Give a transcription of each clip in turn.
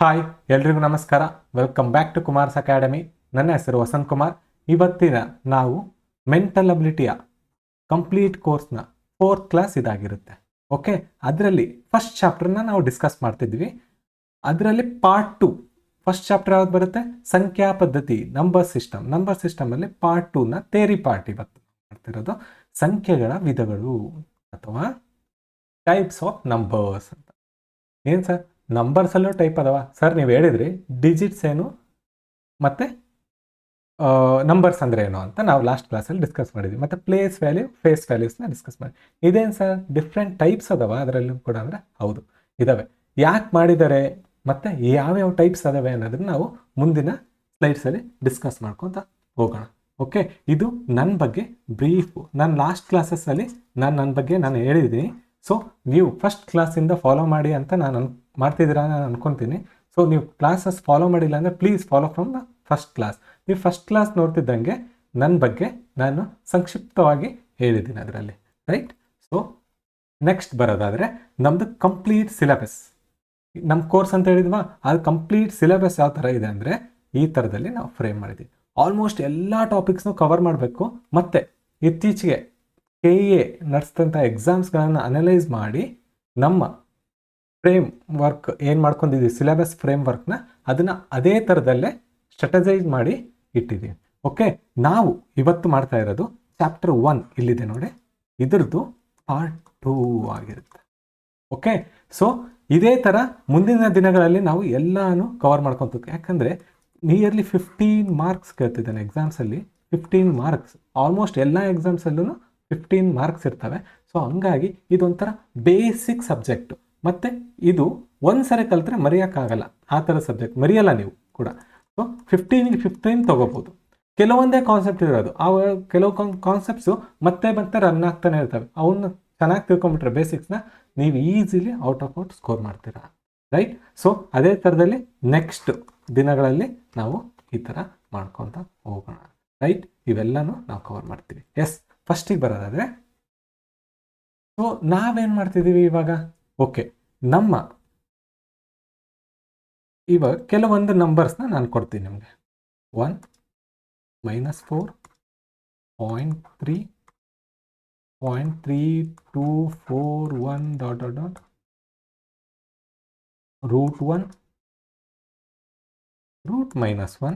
Hi ಎಲ್ರಿಗೂ ನಮಸ್ಕಾರ. Welcome back to Kumar's academy. ನನ್ನ ಹೆಸರು ವಸಂತ್ ಕುಮಾರ್. ಇವತ್ತಿನ ನಾವು ಮೆಂಟಲ್ ಅಬಿಲಿಟಿಯ ಕಂಪ್ಲೀಟ್ ಕೋರ್ಸ್ನ 4th ಕ್ಲಾಸ್ ಇದಾಗಿರುತ್ತೆ. ಓಕೆ, ಅದರಲ್ಲಿ ಫಸ್ಟ್ ಚಾಪ್ಟರ್ನ ನಾವು ಡಿಸ್ಕಸ್ ಮಾಡ್ತಿದ್ವಿ. ಅದರಲ್ಲಿ ಪಾರ್ಟ್ 2 ಫಸ್ಟ್ ಚಾಪ್ಟರ್ ಯಾವ್ದು ಬರುತ್ತೆ? ಸಂಖ್ಯಾ ಪದ್ಧತಿ, ನಂಬರ್ ಸಿಸ್ಟಮ್. ನಂಬರ್ ಸಿಸ್ಟಮಲ್ಲಿ ಪಾರ್ಟ್ 2ನ ಥೇರಿ ಪಾರ್ಟ್ ಇವತ್ತು ಮಾಡ್ತಿರೋದು. ಸಂಖ್ಯೆಗಳ ವಿಧಗಳು ಅಥವಾ ಟೈಪ್ಸ್ ಆಫ್ ನಂಬರ್ಸ್ ಅಂತ. ಏನು ಸರ್, ನಂಬರ್ಸಲ್ಲೂ ಟೈಪ್ ಅದಾವ ಸರ್? ನೀವು ಹೇಳಿದ್ರಿ ಡಿಜಿಟ್ಸ್ ಏನು ಮತ್ತು ನಂಬರ್ಸ್ ಅಂದರೆ ಏನು ಅಂತ ನಾವು ಲಾಸ್ಟ್ ಕ್ಲಾಸಲ್ಲಿ ಡಿಸ್ಕಸ್ ಮಾಡಿದ್ವಿ. ಮತ್ತು ಪ್ಲೇಸ್ ವ್ಯಾಲ್ಯೂ, ಫೇಸ್ ವ್ಯಾಲ್ಯೂಸ್ನ ಡಿಸ್ಕಸ್ ಮಾಡಿ. ಇದೇನು ಸರ್ ಡಿಫ್ರೆಂಟ್ ಟೈಪ್ಸ್ ಅದಾವ ಅದರಲ್ಲೂ ಕೂಡ ಅಂದರೆ? ಹೌದು ಇದ್ದಾವೆ. ಯಾಕೆ ಮಾಡಿದ್ದಾರೆ ಮತ್ತು ಯಾವ್ಯಾವ ಟೈಪ್ಸ್ ಅದಾವೆ ಅನ್ನೋದನ್ನ ನಾವು ಮುಂದಿನ ಸ್ಲೈಡ್ಸಲ್ಲಿ ಡಿಸ್ಕಸ್ ಮಾಡ್ಕೊತ ಹೋಗೋಣ. ಓಕೆ, ಇದು ನನ್ನ ಬಗ್ಗೆ ಬ್ರೀಫು. ನಾನು ಲಾಸ್ಟ್ ಕ್ಲಾಸಸ್ಸಲ್ಲಿ ನನ್ನ ಬಗ್ಗೆ ಹೇಳಿದ್ದೀನಿ. ಸೊ ನೀವು ಫಸ್ಟ್ ಕ್ಲಾಸಿಂದ ಫಾಲೋ ಮಾಡಿ ಅಂತ ನಾನು ಮಾಡ್ತಿದ್ದೀರಾ ನಾನು ಅನ್ಕೊತೀನಿ. ಸೊ ನೀವು ಕ್ಲಾಸಸ್ ಫಾಲೋ ಮಾಡಿಲ್ಲ ಅಂದರೆ please follow from the first class. ನೀವು ಫಸ್ಟ್ ಕ್ಲಾಸ್ ನೋಡ್ತಿದ್ದಂಗೆ ನನ್ನ ಬಗ್ಗೆ ನಾನು ಸಂಕ್ಷಿಪ್ತವಾಗಿ ಹೇಳಿದ್ದೀನಿ ಅದರಲ್ಲಿ, ರೈಟ್? ಸೊ ನೆಕ್ಸ್ಟ್ ಬರೋದಾದರೆ ನಮ್ಮದು ಕಂಪ್ಲೀಟ್ ಸಿಲೆಬಸ್. ನಮ್ಮ ಕೋರ್ಸ್ ಅಂತ ಹೇಳಿದ್ವಾ, ಅದು ಕಂಪ್ಲೀಟ್ ಸಿಲೆಬಸ್ ಯಾವ ಥರ ಇದೆ ಅಂದರೆ ಈ ಥರದಲ್ಲಿ ನಾವು ಫ್ರೇಮ್ ಮಾಡಿದ್ದೀವಿ. ಆಲ್ಮೋಸ್ಟ್ ಎಲ್ಲ ಟಾಪಿಕ್ಸ್ನೂ ಕವರ್ ಮಾಡಬೇಕು. ಮತ್ತು ಇತ್ತೀಚೆಗೆ KA ನಡೆಸಿದಂಥ ಎಕ್ಸಾಮ್ಸ್ಗಳನ್ನು ಅನಲೈಸ್ ಮಾಡಿ ನಮ್ಮ ಫ್ರೇಮ್ ವರ್ಕ್ ಏನು ಮಾಡ್ಕೊಂಡಿದ್ದೀವಿ, ಸಿಲೆಬಸ್ ಫ್ರೇಮ್ ವರ್ಕ್ನ ಅದನ್ನು ಅದೇ ಥರದಲ್ಲೇ ಸ್ಟ್ರಾಟಜೈಸ್ ಮಾಡಿ ಇಟ್ಟಿದ್ದೀವಿ. ಓಕೆ, ನಾವು ಇವತ್ತು ಮಾಡ್ತಾ ಇರೋದು ಚಾಪ್ಟರ್ 1 ಇಲ್ಲಿದೆ ನೋಡಿ, ಇದ್ರದ್ದು ಪಾರ್ಟ್ 2 ಆಗಿರುತ್ತೆ. ಓಕೆ, ಸೊ ಇದೇ ಥರ ಮುಂದಿನ ದಿನಗಳಲ್ಲಿ ನಾವು ಎಲ್ಲನೂ ಕವರ್ ಮಾಡ್ಕೊತೀವಿ. ಯಾಕಂದರೆ ನಿಯರ್ಲಿ 15 ಮಾರ್ಕ್ಸ್ ಕೇಳ್ತಿದ್ದಾನೆ ಎಕ್ಸಾಮ್ಸಲ್ಲಿ. 15 ಮಾರ್ಕ್ಸ್ ಆಲ್ಮೋಸ್ಟ್ ಎಲ್ಲ ಎಕ್ಸಾಮ್ಸಲ್ಲೂ 15 ಮಾರ್ಕ್ಸ್ ಇರ್ತವೆ. ಸೊ ಹಂಗಾಗಿ ಇದೊಂಥರ ಬೇಸಿಕ್ ಸಬ್ಜೆಕ್ಟು. ಮತ್ತು ಇದು ಒಂದು ಸರಿ ಕಲಿತ್ರೆ ಮರೆಯೋಕ್ಕಾಗಲ್ಲ. ಆ ಥರ ಸಬ್ಜೆಕ್ಟ್ ಮರೆಯಲ್ಲ ನೀವು ಕೂಡ. ಸೊ 15ಗೆ 15 ತೊಗೋಬೋದು. ಕೆಲವೊಂದೇ ಕಾನ್ಸೆಪ್ಟ್ ಇರೋದು, ಕೆಲವು ಕಾನ್ಸೆಪ್ಟ್ಸು ಮತ್ತೆ ರನ್ ಆಗ್ತಾನೆ ಇರ್ತವೆ. ಅವನ್ನ ಚೆನ್ನಾಗಿ ತಿಳ್ಕೊಂಬಿಟ್ರೆ ಬೇಸಿಕ್ಸ್ನ ನೀವು ಈಸಿಲಿ ಔಟ್ ಸ್ಕೋರ್ ಮಾಡ್ತೀರಾ, ರೈಟ್? ಸೊ ಅದೇ ಥರದಲ್ಲಿ ನೆಕ್ಸ್ಟ್ ದಿನಗಳಲ್ಲಿ ನಾವು ಈ ಥರ ಮಾಡ್ಕೊತ ಹೋಗೋಣ, ರೈಟ್? ಇವೆಲ್ಲನೂ ನಾವು ಕವರ್ ಮಾಡ್ತೀವಿ. ಎಸ್, ಫಸ್ಟಿಗೆ ಬರೋದಾದರೆ ಸೊ ನಾವೇನು ಮಾಡ್ತಿದ್ದೀವಿ ಇವಾಗ? ಓಕೆ, ಇವಾಗ ಕೆಲವೊಂದು ನಂಬರ್ಸ್ನ ನಾನು ಕೊಡ್ತೀನಿ ನಿಮಗೆ. 1 -4 0.3 0.3241 ... √1 √-1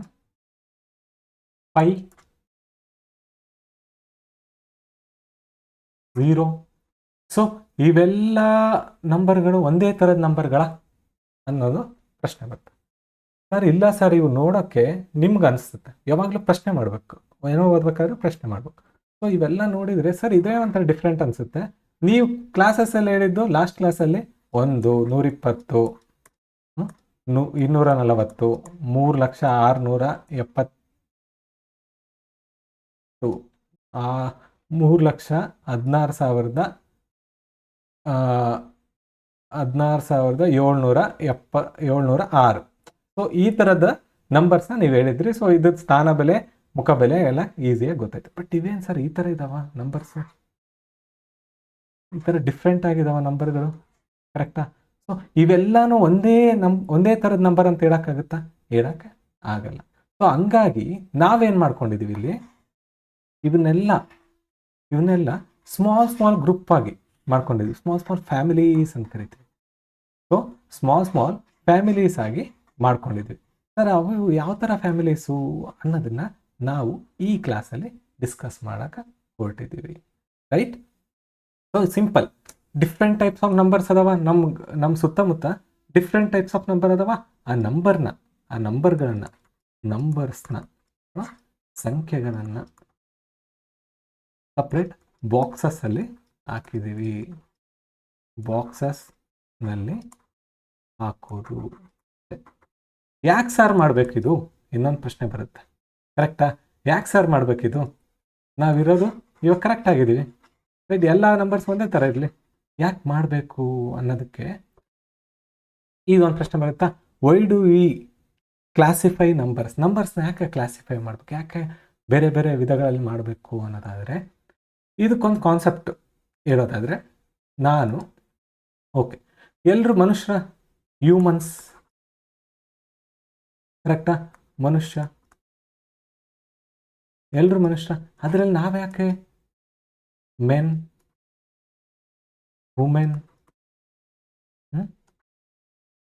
π 0. ಸೊ ಇವೆಲ್ಲ ನಂಬರ್ಗಳು ಒಂದೇ ಥರದ ನಂಬರ್ಗಳ ಅನ್ನೋದು ಪ್ರಶ್ನೆ ಬರುತ್ತೆ. ಸರ್ ಇಲ್ಲ ಸರ್, ಇವು ನೋಡೋಕ್ಕೆ ನಿಮ್ಗೆ ಅನಿಸುತ್ತೆ. ಯಾವಾಗಲೂ ಪ್ರಶ್ನೆ ಮಾಡಬೇಕು, ಏನೋ ಓದ್ಬೇಕಾದ್ರೆ ಪ್ರಶ್ನೆ ಮಾಡಬೇಕು. ಸೊ ಇವೆಲ್ಲ ನೋಡಿದರೆ ಸರ್ ಇದೇ ಒಂಥರ ಡಿಫ್ರೆಂಟ್ ಅನಿಸುತ್ತೆ. ನೀವು ಕ್ಲಾಸಸ್ಸಲ್ಲಿ ಹೇಳಿದ್ದು ಲಾಸ್ಟ್ ಕ್ಲಾಸಲ್ಲಿ 1 120 240 3,670 3,16,706. ಸೊ ಈ ಥರದ ನಂಬರ್ಸ್ನ ನೀವು ಹೇಳಿದ್ರಿ. ಸೊ ಇದು ಸ್ಥಾನ ಬೆಲೆ, ಮುಖ ಬೆಲೆ ಎಲ್ಲ ಈಸಿಯಾಗಿ ಗೊತ್ತಾಯ್ತು. ಬಟ್ ಇವೇನು ಸರ್ ಈ ಥರ ಇದ್ದಾವ ನಂಬರ್ಸು? ಈ ಥರ ಡಿಫ್ರೆಂಟ್ ಆಗಿದ್ದಾವ ನಂಬರ್ಗಳು, ಕರೆಕ್ಟಾ? ಸೊ ಇವೆಲ್ಲನೂ ಒಂದೇ ಥರದ ನಂಬರ್ ಅಂತ ಹೇಳೋಕ್ಕಾಗುತ್ತಾ? ಹೇಳೋಕ್ಕೆ ಆಗಲ್ಲ. ಸೊ ಹಂಗಾಗಿ ನಾವೇನು ಮಾಡ್ಕೊಂಡಿದ್ದೀವಿ ಇಲ್ಲಿ, ಇವನ್ನೆಲ್ಲ ಸ್ಮಾಲ್ ಗ್ರೂಪ್ ಆಗಿ ಮಾಡ್ಕೊಂಡಿದ್ವಿ. ಸ್ಮಾಲ್ ಫ್ಯಾಮಿಲೀಸ್ ಅಂತ ಕರಿತೀವಿ. ಸೊ ಸ್ಮಾಲ್ ಫ್ಯಾಮಿಲೀಸ್ ಆಗಿ ಮಾಡ್ಕೊಂಡಿದ್ವಿ. ಸರ್ ಅವು ಯಾವ ಥರ ಫ್ಯಾಮಿಲೀಸು ಅನ್ನೋದನ್ನು ನಾವು ಈ ಕ್ಲಾಸಲ್ಲಿ ಡಿಸ್ಕಸ್ ಮಾಡೋಕೆ ಹೊರಟಿದ್ದೀವಿ, right? So simple, different types of numbers ಅದಾವ ನಮ್ಮ ಸುತ್ತಮುತ್ತ. ಡಿಫ್ರೆಂಟ್ ಟೈಪ್ಸ್ ಆಫ್ ನಂಬರ್ ಅದಾವ. ಆ ನಂಬರ್ಸ್ನ ಸಂಖ್ಯೆಗಳನ್ನು ಸಪ್ರೇಟ್ ಬಾಕ್ಸಸ್ಸಲ್ಲಿ ಹಾಕಿದ್ದೀವಿ. ಬಾಕ್ಸಸ್ನಲ್ಲಿ ಹಾಕೋದು. ಯಾಕೆ ಸರ್ ಮಾಡಬೇಕಿದು? ಇನ್ನೊಂದು ಪ್ರಶ್ನೆ ಬರುತ್ತೆ, ಕರೆಕ್ಟಾ? ಯಾಕೆ ಸರ್ ಮಾಡಬೇಕಿದು? ನಾವಿರೋದು ಇವಾಗ ಕರೆಕ್ಟ್ ಆಗಿದ್ದೀವಿ, ರೈಟ್? ಎಲ್ಲ ನಂಬರ್ಸ್ ಒಂದೇ ಥರ ಇರಲಿ, ಯಾಕೆ ಮಾಡಬೇಕು ಅನ್ನೋದಕ್ಕೆ ಇದೊಂದು ಪ್ರಶ್ನೆ ಬರುತ್ತಾ? ವೈ ಡು ವಿ ಕ್ಲಾಸಿಫೈ ನಂಬರ್ಸ್ನ ಯಾಕೆ ಕ್ಲಾಸಿಫೈ ಮಾಡಬೇಕು, ಯಾಕೆ ಬೇರೆ ಬೇರೆ ವಿಧಗಳಲ್ಲಿ ಮಾಡಬೇಕು ಅನ್ನೋದಾದರೆ, ಇದಕ್ಕೊಂದು ಕಾನ್ಸೆಪ್ಟ್ ಇರೋದಾದರೆ, ಓಕೆ ಎಲ್ಲರೂ ಹ್ಯೂಮನ್ಸ್ ಕರೆಕ್ಟಾ? ಮನುಷ್ಯ, ಎಲ್ಲರೂ ಮನುಷ್ಯ. ಅದರಲ್ಲಿ ನಾವ್ಯಾಕೆ ಮೆನ್, ವುಮೆನ್,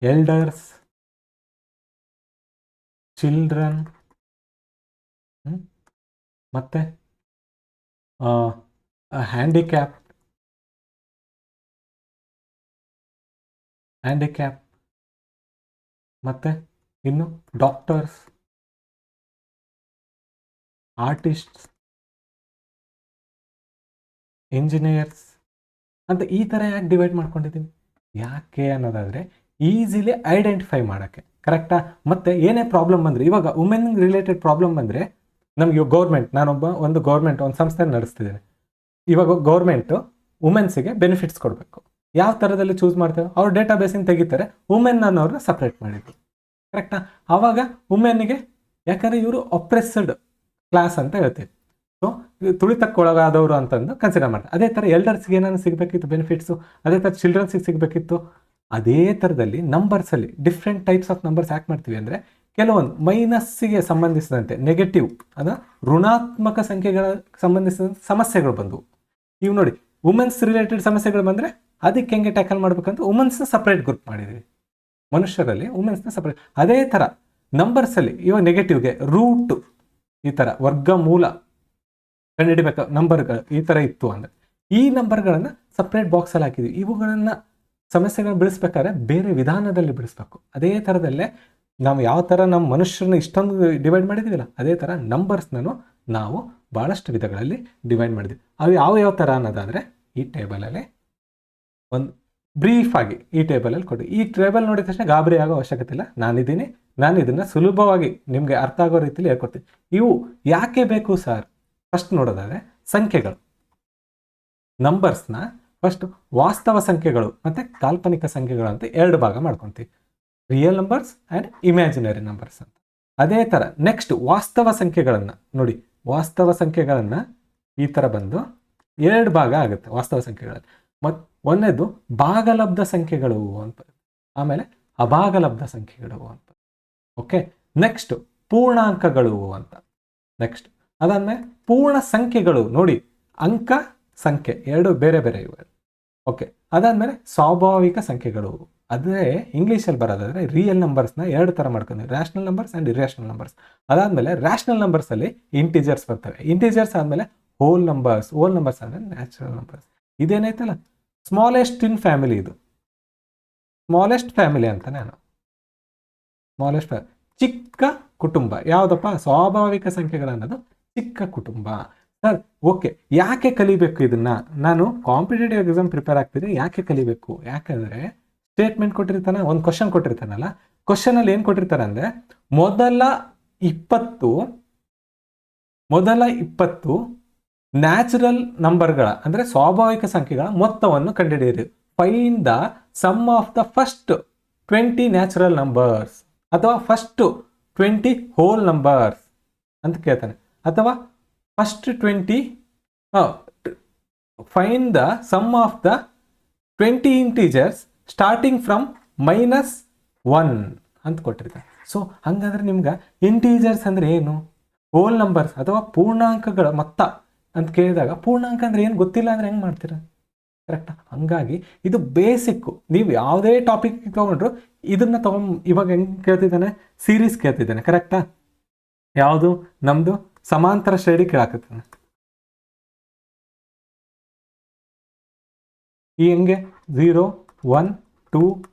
ಎಲ್ಡರ್ಸ್, ಚಿಲ್ಡ್ರನ್, ಮತ್ತೆ ಹ್ಯಾಂಡಿಕ್ಯಾಪ್, ಮತ್ತೆ ಇನ್ನು ಡಾಕ್ಟರ್ಸ್, ಆರ್ಟಿಸ್ಟ್ಸ್, ಇಂಜಿನಿಯರ್ಸ್ ಅಂತ ಈ ಥರ ಯಾಕೆ ಡಿವೈಡ್ ಮಾಡ್ಕೊಂಡಿದ್ದೀವಿ? ಯಾಕೆ ಅನ್ನೋದಾದರೆ ಈಸಿಲಿ ಐಡೆಂಟಿಫೈ ಮಾಡೋಕ್ಕೆ, ಕರೆಕ್ಟಾ? ಮತ್ತು ಏನೇ ಪ್ರಾಬ್ಲಮ್ ಬಂದರೆ, ಇವಾಗ ವುಮೆನ್ ರಿಲೇಟೆಡ್ ಪ್ರಾಬ್ಲಮ್ ಬಂದರೆ ನಮಗೆ ಗೌರ್ಮೆಂಟ್, ಒಂದು ಸಂಸ್ಥೆ ನಡೆಸ್ತಿದ್ದೇನೆ. ಇವಾಗ ಗೌರ್ಮೆಂಟು ವುಮೆನ್ಸಿಗೆ ಬೆನಿಫಿಟ್ಸ್ ಕೊಡಬೇಕು. ಯಾವ ಥರದಲ್ಲಿ ಚೂಸ್ ಮಾಡ್ತೇವೆ? ಅವ್ರ ಡೇಟಾ ಬೇಸಿಂದ ತೆಗಿತಾರೆ, ವುಮೆನ್ ಅನ್ನೋರನ್ನ ಸಪ್ರೇಟ್ ಮಾಡಿದ್ರು, ಕರೆಕ್ಟಾ? ಆವಾಗ ವುಮೆನ್ನಿಗೆ, ಯಾಕಂದರೆ ಇವರು ಅಪ್ರೆಸ್ಡ್ ಕ್ಲಾಸ್ ಅಂತ ಹೇಳ್ತೀವಿ, ಸೊ ತುಳಿತಕ್ಕೊಳಗಾದವರು ಅಂತಂದು ಕನ್ಸಿಡರ್ ಮಾಡ್ತಾರೆ. ಅದೇ ಥರ ಎಲ್ಡರ್ಸ್ಗೆ ಏನಾದ್ರು ಸಿಗಬೇಕಿತ್ತು ಬೆನಿಫಿಟ್ಸು, ಅದೇ ಥರ ಚಿಲ್ಡ್ರನ್ಸಿಗೆ ಸಿಗಬೇಕಿತ್ತು. ಅದೇ ಥರದಲ್ಲಿ ನಂಬರ್ಸಲ್ಲಿ ಡಿಫ್ರೆಂಟ್ ಟೈಪ್ಸ್ ಆಫ್ ನಂಬರ್ಸ್ ಯಾಕೆ ಮಾಡ್ತೀವಿ ಅಂದರೆ, ಕೆಲವೊಂದು ಮೈನಸ್ಸಿಗೆ ಸಂಬಂಧಿಸಿದಂತೆ, ನೆಗೆಟಿವ್ ಅಂದರೆ ಋಣಾತ್ಮಕ ಸಂಖ್ಯೆಗಳ ಸಂಬಂಧಿಸಿದಂತೆ ಸಮಸ್ಯೆಗಳು ಬಂದವು. ಇವು ನೋಡಿ, ವುಮೆನ್ಸ್ ರಿಲೇಟೆಡ್ ಸಮಸ್ಯೆಗಳು ಬಂದರೆ ಅದಕ್ಕೆ ಹೆಂಗೆ ಟ್ಯಾಕಲ್ ಮಾಡ್ಬೇಕಂತ ವುಮೆನ್ಸ್ನ ಸಪ್ರೇಟ್ ಗ್ರೂಪ್ ಮಾಡಿದ್ದೀವಿ. ಮನುಷ್ಯರಲ್ಲಿ ವುಮೆನ್ಸ್ನ ಸಪ್ರೇಟ್. ಅದೇ ಥರ ನಂಬರ್ಸಲ್ಲಿ ಇವಾಗ ನೆಗೆಟಿವ್ಗೆ ರೂಟ್, ಈ ಥರ ವರ್ಗಮೂಲ ಕಂಡುಹಿಡಿಬೇಕು ನಂಬರ್ಗಳು ಈ ಥರ ಇತ್ತು ಅಂದರೆ, ಈ ನಂಬರ್ಗಳನ್ನು ಸಪ್ರೇಟ್ ಬಾಕ್ಸಲ್ಲಿ ಹಾಕಿದ್ವಿ. ಇವುಗಳನ್ನು ಸಮಸ್ಯೆಗಳನ್ನ ಬಿಡಿಸ್ಬೇಕಾದ್ರೆ ಬೇರೆ ವಿಧಾನದಲ್ಲಿ ಬಿಡಿಸ್ಬೇಕು. ಅದೇ ಥರದಲ್ಲೇ ನಾವು ಯಾವ ಥರ ನಮ್ಮ ಮನುಷ್ಯರನ್ನ ಇಷ್ಟೊಂದು ಡಿವೈಡ್ ಮಾಡಿದ್ದೀವಿಲ್ಲ, ಅದೇ ಥರ ನಂಬರ್ಸ್ನೂ ನಾವು ಭಾಳಷ್ಟು ವಿಧಗಳಲ್ಲಿ ಡಿವೈಡ್ ಮಾಡಿದ್ವಿ. ಅವು ಯಾವ ಥರ ಅನ್ನೋದಾದರೆ ಈ ಟೇಬಲಲ್ಲಿ ಒಂದು ಬ್ರೀಫಾಗಿ ಈ ಟೇಬಲಲ್ಲಿ ಕೊಡಿ. ಈ ಟೇಬಲ್ ನೋಡಿದ ತಕ್ಷಣ ಗಾಬರಿ ಆಗೋ ಅವಶ್ಯಕತೆ ಇಲ್ಲ, ನಾನು ಇದನ್ನು ಸುಲಭವಾಗಿ ನಿಮಗೆ ಅರ್ಥ ಆಗೋ ರೀತಿಯಲ್ಲಿ ಹೇಳ್ಕೊಡ್ತೀನಿ. ಇವು ಯಾಕೆ ಬೇಕು ಸರ್? ಫಸ್ಟ್ ನೋಡೋದಾದರೆ ಸಂಖ್ಯೆಗಳು, ನಂಬರ್ಸ್ನ ಫಸ್ಟ್ ವಾಸ್ತವ ಸಂಖ್ಯೆಗಳು ಮತ್ತು ಕಾಲ್ಪನಿಕ ಸಂಖ್ಯೆಗಳು ಅಂತ ಎರಡು ಭಾಗ ಮಾಡ್ಕೊತೀವಿ, real numbers and imaginary numbers ಅಂತ. ಅದೇ ಥರ ನೆಕ್ಸ್ಟ್ ವಾಸ್ತವ ಸಂಖ್ಯೆಗಳನ್ನು ನೋಡಿ, ವಾಸ್ತವ ಸಂಖ್ಯೆಗಳನ್ನು ಈ ಥರ ಬಂದು ಎರಡು ಭಾಗ ಆಗುತ್ತೆ ವಾಸ್ತವ ಸಂಖ್ಯೆಗಳಲ್ಲಿ. ಮತ್ತು ಒಂದನೇದು ಭಾಗಲಬ್ಧ ಸಂಖ್ಯೆಗಳು ಅಂತ, ಆಮೇಲೆ ಅಭಾಗಲಬ್ಧ ಸಂಖ್ಯೆಗಳು ಅಂತ. ಓಕೆ, ನೆಕ್ಸ್ಟ್ ಪೂರ್ಣಾಂಕಗಳು ಅಂತ. ನೆಕ್ಸ್ಟ್ ಅದಾದಮೇಲೆ ಪೂರ್ಣ ಸಂಖ್ಯೆಗಳು, ನೋಡಿ ಅಂಕ ಸಂಖ್ಯೆ ಎರಡು ಬೇರೆ ಬೇರೆ ಇವೆ. ಓಕೆ, ಅದಾದಮೇಲೆ ಸ್ವಾಭಾವಿಕ ಸಂಖ್ಯೆಗಳು, ಅದೇ ಇಂಗ್ಲೀಷಲ್ಲಿ ಬರೋದಾದರೆ ರಿಯಲ್ ನಂಬರ್ಸ್ನ ಎರಡು ಥರ ಮಾಡ್ಕೊಂಡ್ವಿ, rational numbers and irrational numbers. ಅದಾದಮೇಲೆ ರ್ಯಾಷನಲ್ ನಂಬರ್ಸಲ್ಲಿ ಇಂಟೀಜರ್ಸ್ ಬರ್ತವೆ, ಇಂಟೀಜರ್ಸ್ ಆದಮೇಲೆ ಹೋಲ್ ನಂಬರ್ಸ್ ಆದಮೇಲೆ ನ್ಯಾಚುರಲ್ ನಂಬರ್ಸ್. ಇದೇನೈತಲ್ಲ ಸ್ಮಾಲೆಸ್ಟ್ ಇನ್ ಫ್ಯಾಮಿಲಿ, ಇದು ಸ್ಮಾಲೆಸ್ಟ್ ಫ್ಯಾಮಿಲಿ ಅಂತ ನಾನು ಚಿಕ್ಕ ಕುಟುಂಬ ಯಾವುದಪ್ಪ? ಸ್ವಾಭಾವಿಕ ಸಂಖ್ಯೆಗಳು ಅನ್ನೋದು ಚಿಕ್ಕ ಕುಟುಂಬ. ಸರ್ ಓಕೆ, ಯಾಕೆ ಕಲಿಬೇಕು ಇದನ್ನು? ನಾನು ಕಾಂಪಿಟೇಟಿವ್ ಎಕ್ಸಾಮ್ ಪ್ರಿಪೇರ್ ಆಗ್ತಿದ್ದೀನಿ, ಯಾಕೆ ಕಲಿಬೇಕು? ಯಾಕಂದರೆ ಸ್ಟೇಟ್ಮೆಂಟ್ ಕೊಟ್ಟಿರ್ತಾನೆ, ಒಂದು ಕ್ವಶನ್ ಕೊಟ್ಟಿರ್ತಾನಲ್ಲ, ಕ್ವಶನಲ್ಲಿ ಏನು ಕೊಟ್ಟಿರ್ತಾರೆ ಅಂದರೆ ಮೊದಲ 20 ನ್ಯಾಚುರಲ್ ನಂಬರ್ಗಳ ಅಂದರೆ ಸ್ವಾಭಾವಿಕ ಸಂಖ್ಯೆಗಳ ಮೊತ್ತವನ್ನು ಕಂಡುಹಿಡಿಯಿರಿ. Find the sum of the first 20 natural numbers, ಅಥವಾ ಫಸ್ಟ್ 20 ಹೋಲ್ ನಂಬರ್ಸ್ ಅಂತ ಕೇಳ್ತಾನೆ, ಅಥವಾ first 20 find the sum of the 20 integers starting from -1 ಅಂತ ಕೊಟ್ಟಿರ್ತಾರೆ. ಸೊ ಹಾಗಾದ್ರೆ ನಿಮ್ಗೆ ಇಂಟೀಜರ್ಸ್ ಅಂದರೆ ಏನು, ಹೋಲ್ ನಂಬರ್ಸ್ ಅಥವಾ ಪೂರ್ಣಾಂಕಗಳ ಮೊತ್ತ ಅಂತ ಕೇಳಿದಾಗ ಪೂರ್ಣಾಂಕ ಅಂದರೆ ಏನು ಗೊತ್ತಿಲ್ಲ ಅಂದರೆ ಹೆಂಗೆ ಮಾಡ್ತೀರಾ? ಕರೆಕ್ಟಾ? ಹಂಗಾಗಿ ಇದು ಬೇಸಿಕ್ಕು. ನೀವು ಯಾವುದೇ ಟಾಪಿಕ್ ತೊಗೊಂಡ್ರು ಇದನ್ನು ಇವಾಗ ಹೆಂಗೆ ಕೇಳ್ತಿದ್ದಾನೆ, ಸೀರೀಸ್ ಕೇಳ್ತಿದ್ದಾನೆ, ಕರೆಕ್ಟಾ? ಯಾವುದು ನಮ್ಮದು ಸಮಾಂತರ ಶ್ರೇಣಿ ಕೇಳಾಕತ್ತಾನೆ. ಈ ಹೆಂಗೆ 0 1 2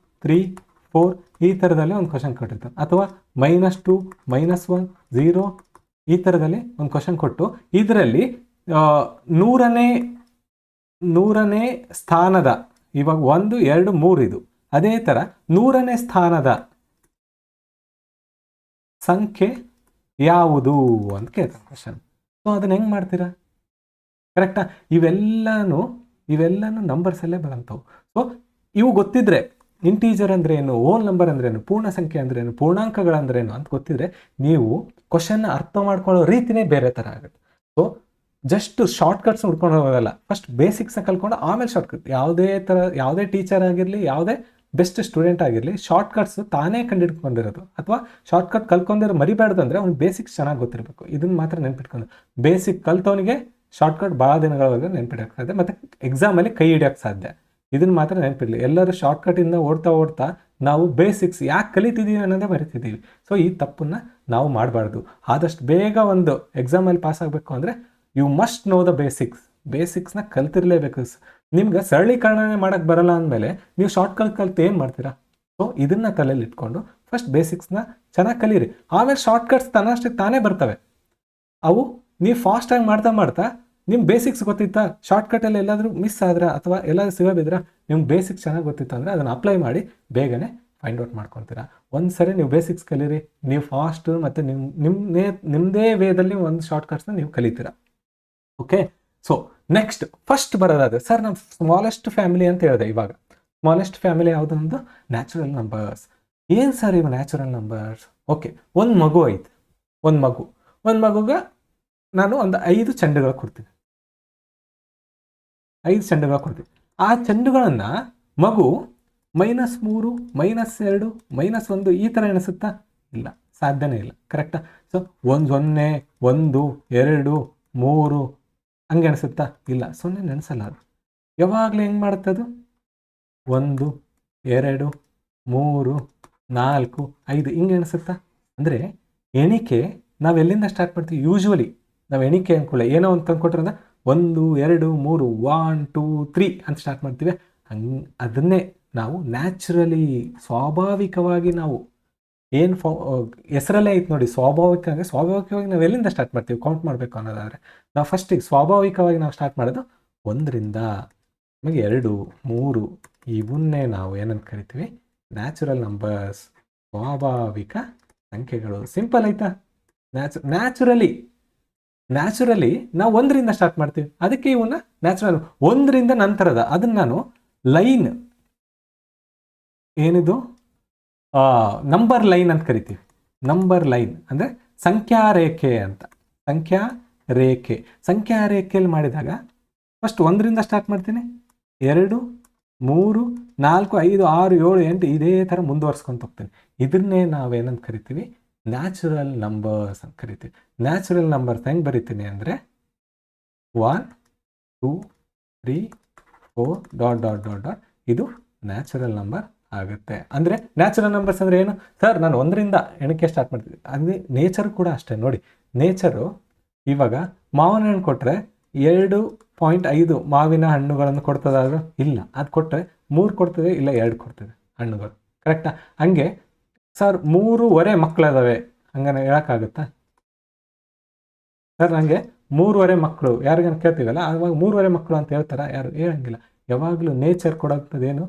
3 4 ಈ ಥರದಲ್ಲಿ ಒಂದು ಕ್ವಶನ್ ಕೊಟ್ಟಿರ್ತಾನೆ, ಅಥವಾ -2 -1 0 ಈ ಥರದಲ್ಲಿ ಒಂದು ಕ್ವಶನ್ ಕೊಟ್ಟು ಇದರಲ್ಲಿ 100ನೇ ಸ್ಥಾನದ, ಇವಾಗ 1 2 3 ಇದು, ಅದೇ ಥರ 100ನೇ ಸ್ಥಾನದ ಸಂಖ್ಯೆ ಯಾವುದು ಅಂತ ಕೇಳ್ತಾನೆ ಕ್ವಶನ್. ಸೊ ಅದನ್ನ ಹೆಂಗೆ ಮಾಡ್ತೀರಾ? ಕರೆಕ್ಟಾ? ಇವೆಲ್ಲನೂ ನಂಬರ್ಸಲ್ಲೇ ಬರೋಂಥವು. ಸೊ ಇವು ಗೊತ್ತಿದ್ರೆ, ಇಂಟೀಜರ್ ಅಂದ್ರೆ ಏನು, ಹೋಲ್ ನಂಬರ್ ಅಂದ್ರೇನು, ಪೂರ್ಣ ಸಂಖ್ಯೆ ಅಂದ್ರೇನು, ಪೂರ್ಣಾಂಕಗಳಂದ್ರೇನು ಅಂತ ಗೊತ್ತಿದ್ರೆ ನೀವು ಕ್ವಶನ್ನ ಅರ್ಥ ಮಾಡ್ಕೊಳ್ಳೋ ರೀತಿನೇ ಬೇರೆ ಥರ ಆಗುತ್ತೆ. ಸೊ ಜಸ್ಟ್ ಶಾರ್ಟ್ಕಟ್ಸ್ ಹುಡ್ಕೊಂಡು ಹೋಗೋದಲ್ಲ, ಫಸ್ಟ್ ಬೇಸಿಕ್ಸ್ನ ಕಲ್ಕೊಂಡು ಆಮೇಲೆ ಶಾರ್ಟ್ಕಟ್. ಯಾವುದೇ ಟೀಚರ್ ಆಗಿರಲಿ, ಯಾವುದೇ ಬೆಸ್ಟ್ ಸ್ಟೂಡೆಂಟ್ ಆಗಿರಲಿ, ಶಾರ್ಟ್ಕಟ್ಸ್ ತಾನೇ ಕಂಡಿಡ್ಕೊಂಡಿರೋದು ಅಥವಾ ಶಾರ್ಟ್ಕಟ್ ಕಲ್ತ್ಕೊಂಡಿರೋ ಮರಿಬಾರ್ದು ಅಂದರೆ ಅವ್ನು ಬೇಸಿಕ್ಸ್ ಚೆನ್ನಾಗಿ ಗೊತ್ತಿರಬೇಕು. ಇದನ್ನು ಮಾತ್ರ ನೆನ್ಪಿಟ್ಕೊಂಡು, ಬೇಸಿಕ್ ಕಲ್ತವನಿಗೆ ಶಾರ್ಟ್ಕಟ್ ಭಾಳ ದಿನಗಳವರೆಗೆ ನೆನ್ಪಿಡೋಕ್ಕೆ ಸಾಧ್ಯ, ಮತ್ತು ಎಕ್ಸಾಮಲ್ಲಿ ಕೈ ಹಿಡಿಯೋಕ್ಕೆ ಸಾಧ್ಯ. ಇದನ್ನು ಮಾತ್ರ ನೆನಪಿರಲಿ. ಎಲ್ಲರೂ ಶಾರ್ಟ್ಕಟಿಂದ ಓಡ್ತಾ ನಾವು ಬೇಸಿಕ್ಸ್ ಯಾಕೆ ಕಲಿತಿದ್ದೀವಿ ಅನ್ನೋದೇ ಮರಿತಿದ್ದೀವಿ. ಸೊ ಈ ತಪ್ಪನ್ನು ನಾವು ಮಾಡಬಾರ್ದು. ಆದಷ್ಟು ಬೇಗ ಒಂದು ಎಕ್ಸಾಮಲ್ಲಿ ಪಾಸ್ ಆಗಬೇಕು ಅಂದರೆ ಯು ಮಸ್ಟ್ ನೋ ದ ಬೇಸಿಕ್ಸ್ನ ಕಲ್ತಿರಲೇಬೇಕು. ನಿಮ್ಗೆ ಸರಳೀಕರಣನೇ ಮಾಡೋಕ್ಕೆ ಬರಲ್ಲ ಅಂದಮೇಲೆ ನೀವು ಶಾರ್ಟ್ಕಟ್ ಕಲ್ತು ಏನು ಮಾಡ್ತೀರಾ? ಸೊ ಇದನ್ನು ತಲೆಯಲ್ಲಿ ಇಟ್ಕೊಂಡು ಫಸ್ಟ್ ಬೇಸಿಕ್ಸ್ನ ಚೆನ್ನಾಗಿ ಕಲೀರಿ. ಆಮೇಲೆ ಶಾರ್ಟ್ಕಟ್ಸ್ ತನ್ನಷ್ಟಕ್ಕೆ ತಾನೇ ಬರ್ತವೆ. ಅವು ನೀವು ಫಾಸ್ಟಾಗಿ ಮಾಡ್ತಾ ನಿಮ್ಮ ಬೇಸಿಕ್ಸ್ ಗೊತ್ತಿತ್ತಾ, ಶಾರ್ಟ್ಕಟಲ್ಲಿ ಎಲ್ಲಾದರೂ ಮಿಸ್ ಆದ್ರೆ ಅಥವಾ ಎಲ್ಲಾದರೂ ಸಿಗೋಬಿದ್ರೆ ನಿಮ್ಗೆ ಬೇಸಿಕ್ಸ್ ಚೆನ್ನಾಗಿ ಗೊತ್ತಿತ್ತು ಅಂದರೆ ಅದನ್ನು ಅಪ್ಲೈ ಮಾಡಿ ಬೇಗನೆ ಫೈಂಡ್ ಔಟ್ ಮಾಡ್ಕೊತೀರಾ. ಒಂದು ಸರಿ ನೀವು ಬೇಸಿಕ್ಸ್ ಕಲೀರಿ, ನೀವು ಫಾಸ್ಟು ಮತ್ತು ನಿಮ್ಮದೇ ವೇದಲ್ಲಿ ಒಂದು ಶಾರ್ಟ್ಕಟ್ಸ್ನ ನೀವು ಕಲಿತೀರಾ. ಓಕೆ, ಸೊ ನೆಕ್ಸ್ಟ್ ಫಸ್ಟ್ ಬರೋದಾದ್ರೆ ಸರ್ ನಮ್ಮ ಸ್ಮಾಲೆಸ್ಟ್ ಫ್ಯಾಮಿಲಿ ಅಂತ ಹೇಳಿದೆ. ಇವಾಗ ಸ್ಮಾಲೆಸ್ಟ್ ಫ್ಯಾಮಿಲಿ ಯಾವುದೊಂದು ನ್ಯಾಚುರಲ್ ನಂಬರ್ಸ್. ಏನು ಸರ್ ಇವು ನ್ಯಾಚುರಲ್ ನಂಬರ್ಸ್? ಓಕೆ, ಒಂದು ಮಗು ಐತೆ. ಒಂದು ಮಗುಗೆ ನಾನು ಒಂದು 5 ಚೆಂಡುಗಳು ಕೊಡ್ತೀನಿ. 5 ಚೆಂಡುಗಳು ಕೊಡ್ತೀನಿ. ಆ ಚೆಂಡುಗಳನ್ನು ಮಗು -3, -2, -1 ಈ ಥರ ಎಣಿಸುತ್ತಾ? ಇಲ್ಲ, ಸಾಧ್ಯನೇ ಇಲ್ಲ. ಕರೆಕ್ಟಾ? ಸೊ 0, 1, 2, 3 ಹಂಗೆ ಎಣಿಸುತ್ತಾ? ಇಲ್ಲ, 0 ನೆನೆಸಲ್ಲ. ಅದು ಯಾವಾಗಲೂ ಹೆಂಗೆ ಮಾಡುತ್ತದು? 1, 2, 3, 4, 5 ಹಿಂಗೆ ಎಣಿಸುತ್ತಾ? ಅಂದರೆ ಎಣಿಕೆ ನಾವು ಎಲ್ಲಿಂದ ಸ್ಟಾರ್ಟ್ ಮಾಡ್ತೀವಿ? ಯೂಶ್ವಲಿ ನಾವು ಎಣಿಕೆ ಅಂದ್ಕೊಳ್ಳಿ ಏನೋ ಒಂದು ತಂದುಕೊಟ್ರೆ 1, 2, 3 1, 2, 3 ಅಂತ ಸ್ಟಾರ್ಟ್ ಮಾಡ್ತೀವಿ. ಅದನ್ನೇ ನಾವು ನ್ಯಾಚುರಲಿ ಸ್ವಾಭಾವಿಕವಾಗಿ ನಾವು ಏನು ಹೆಸರಲ್ಲೇ ಐತೆ ನೋಡಿ, ಸ್ವಾಭಾವಿಕವಾಗಿ ನಾವು ಎಲ್ಲಿಂದ ಸ್ಟಾರ್ಟ್ ಮಾಡ್ತೀವಿ ಕೌಂಟ್ ಮಾಡಬೇಕು ಅನ್ನೋದಾದರೆ ನಾವು ಫಸ್ಟಿಗೆ ಸ್ವಾಭಾವಿಕವಾಗಿ ನಾವು ಸ್ಟಾರ್ಟ್ ಮಾಡೋದು 1ರಿಂದ, ಆಮೇಲೆ 2, 3 ಇವನ್ನೇ ನಾವು ಏನಂತ ಕರಿತೀವಿ? ನ್ಯಾಚುರಲ್ ನಂಬರ್ಸ್, ಸ್ವಾಭಾವಿಕ ಸಂಖ್ಯೆಗಳು. ಸಿಂಪಲ್ ಆಯ್ತಾ? ನ್ಯಾಚುರಲಿ ನಾವು 1ರಿಂದ ಸ್ಟಾರ್ಟ್ ಮಾಡ್ತೀವಿ. ಅದಕ್ಕೆ ಇವನ್ನ ನ್ಯಾಚುರಲ್ 1ರಿಂದ ನಂತರದ ಅದನ್ನು ನಾನು ಲೈನ್ ಏನಿದು ನಂಬರ್ ಲೈನ್ ಅಂತ ಕರಿತೀವಿ. ನಂಬರ್ ಲೈನ್ ಅಂದರೆ ಸಂಖ್ಯಾರೇಖೆ ಅಂತ. ಸಂಖ್ಯಾರೇಖೆಯಲ್ಲಿ ಮಾಡಿದಾಗ ಫಸ್ಟ್ 1ರಿಂದ ಸ್ಟಾರ್ಟ್ ಮಾಡ್ತೀನಿ, 2, 3, 4, 5, 6, 7, 8 ಇದೇ ಥರ ಮುಂದುವರ್ಸ್ಕೊಂತ ಹೋಗ್ತೀನಿ. ಇದನ್ನೇ ನಾವೇನಂತ ಕರಿತೀವಿ? ನ್ಯಾಚುರಲ್ ನಂಬರ್ಸ್ ಅಂತ ಕರಿತೀವಿ. ನ್ಯಾಚುರಲ್ ನಂಬರ್ಸ್ ಹೆಂಗೆ ಬರಿತೀನಿ ಅಂದರೆ 1, 2, 3, 4 ... ಇದು ನ್ಯಾಚುರಲ್ ನಂಬರ್ ಆಗುತ್ತೆ. ಅಂದರೆ ನ್ಯಾಚುರಲ್ ನಂಬರ್ಸ್ ಅಂದರೆ ಏನು ಸರ್? ನಾನು 1ರಿಂದ ಎಣಿಕೆ ಸ್ಟಾರ್ಟ್ ಮಾಡ್ತೀನಿ. ಅಂದರೆ ನೇಚರ್ ಕೂಡ ಅಷ್ಟೇ ನೋಡಿ. ನೇಚರು ಇವಾಗ ಮಾವಿನ ಹಣ್ಣು ಕೊಟ್ಟರೆ 2.5 ಮಾವಿನ ಹಣ್ಣುಗಳನ್ನು ಕೊಡ್ತದಾದ್ರೂ ಇಲ್ಲ, ಅದು ಕೊಟ್ಟರೆ 3 ಕೊಡ್ತದೆ, ಇಲ್ಲ 2 ಕೊಡ್ತದೆ ಹಣ್ಣುಗಳು. ಕರೆಕ್ಟಾ? ಹಂಗೆ ಸರ್ 3.5 ಮಕ್ಕಳಿದಾವೆ ಹಂಗನ ಹೇಳೋಕ್ಕಾಗುತ್ತಾ? ಸರ್ ನನಗೆ 3.5 ಮಕ್ಕಳು ಯಾರಿಗಾನ ಕೇಳ್ತೀವಲ್ಲ ಅವಾಗ 3.5 ಮಕ್ಕಳು ಅಂತ ಹೇಳ್ತಾರ? ಯಾರು ಹೇಳಂಗಿಲ್ಲ. ಯಾವಾಗಲೂ ನೇಚರ್ ಕೊಡೋದೇನು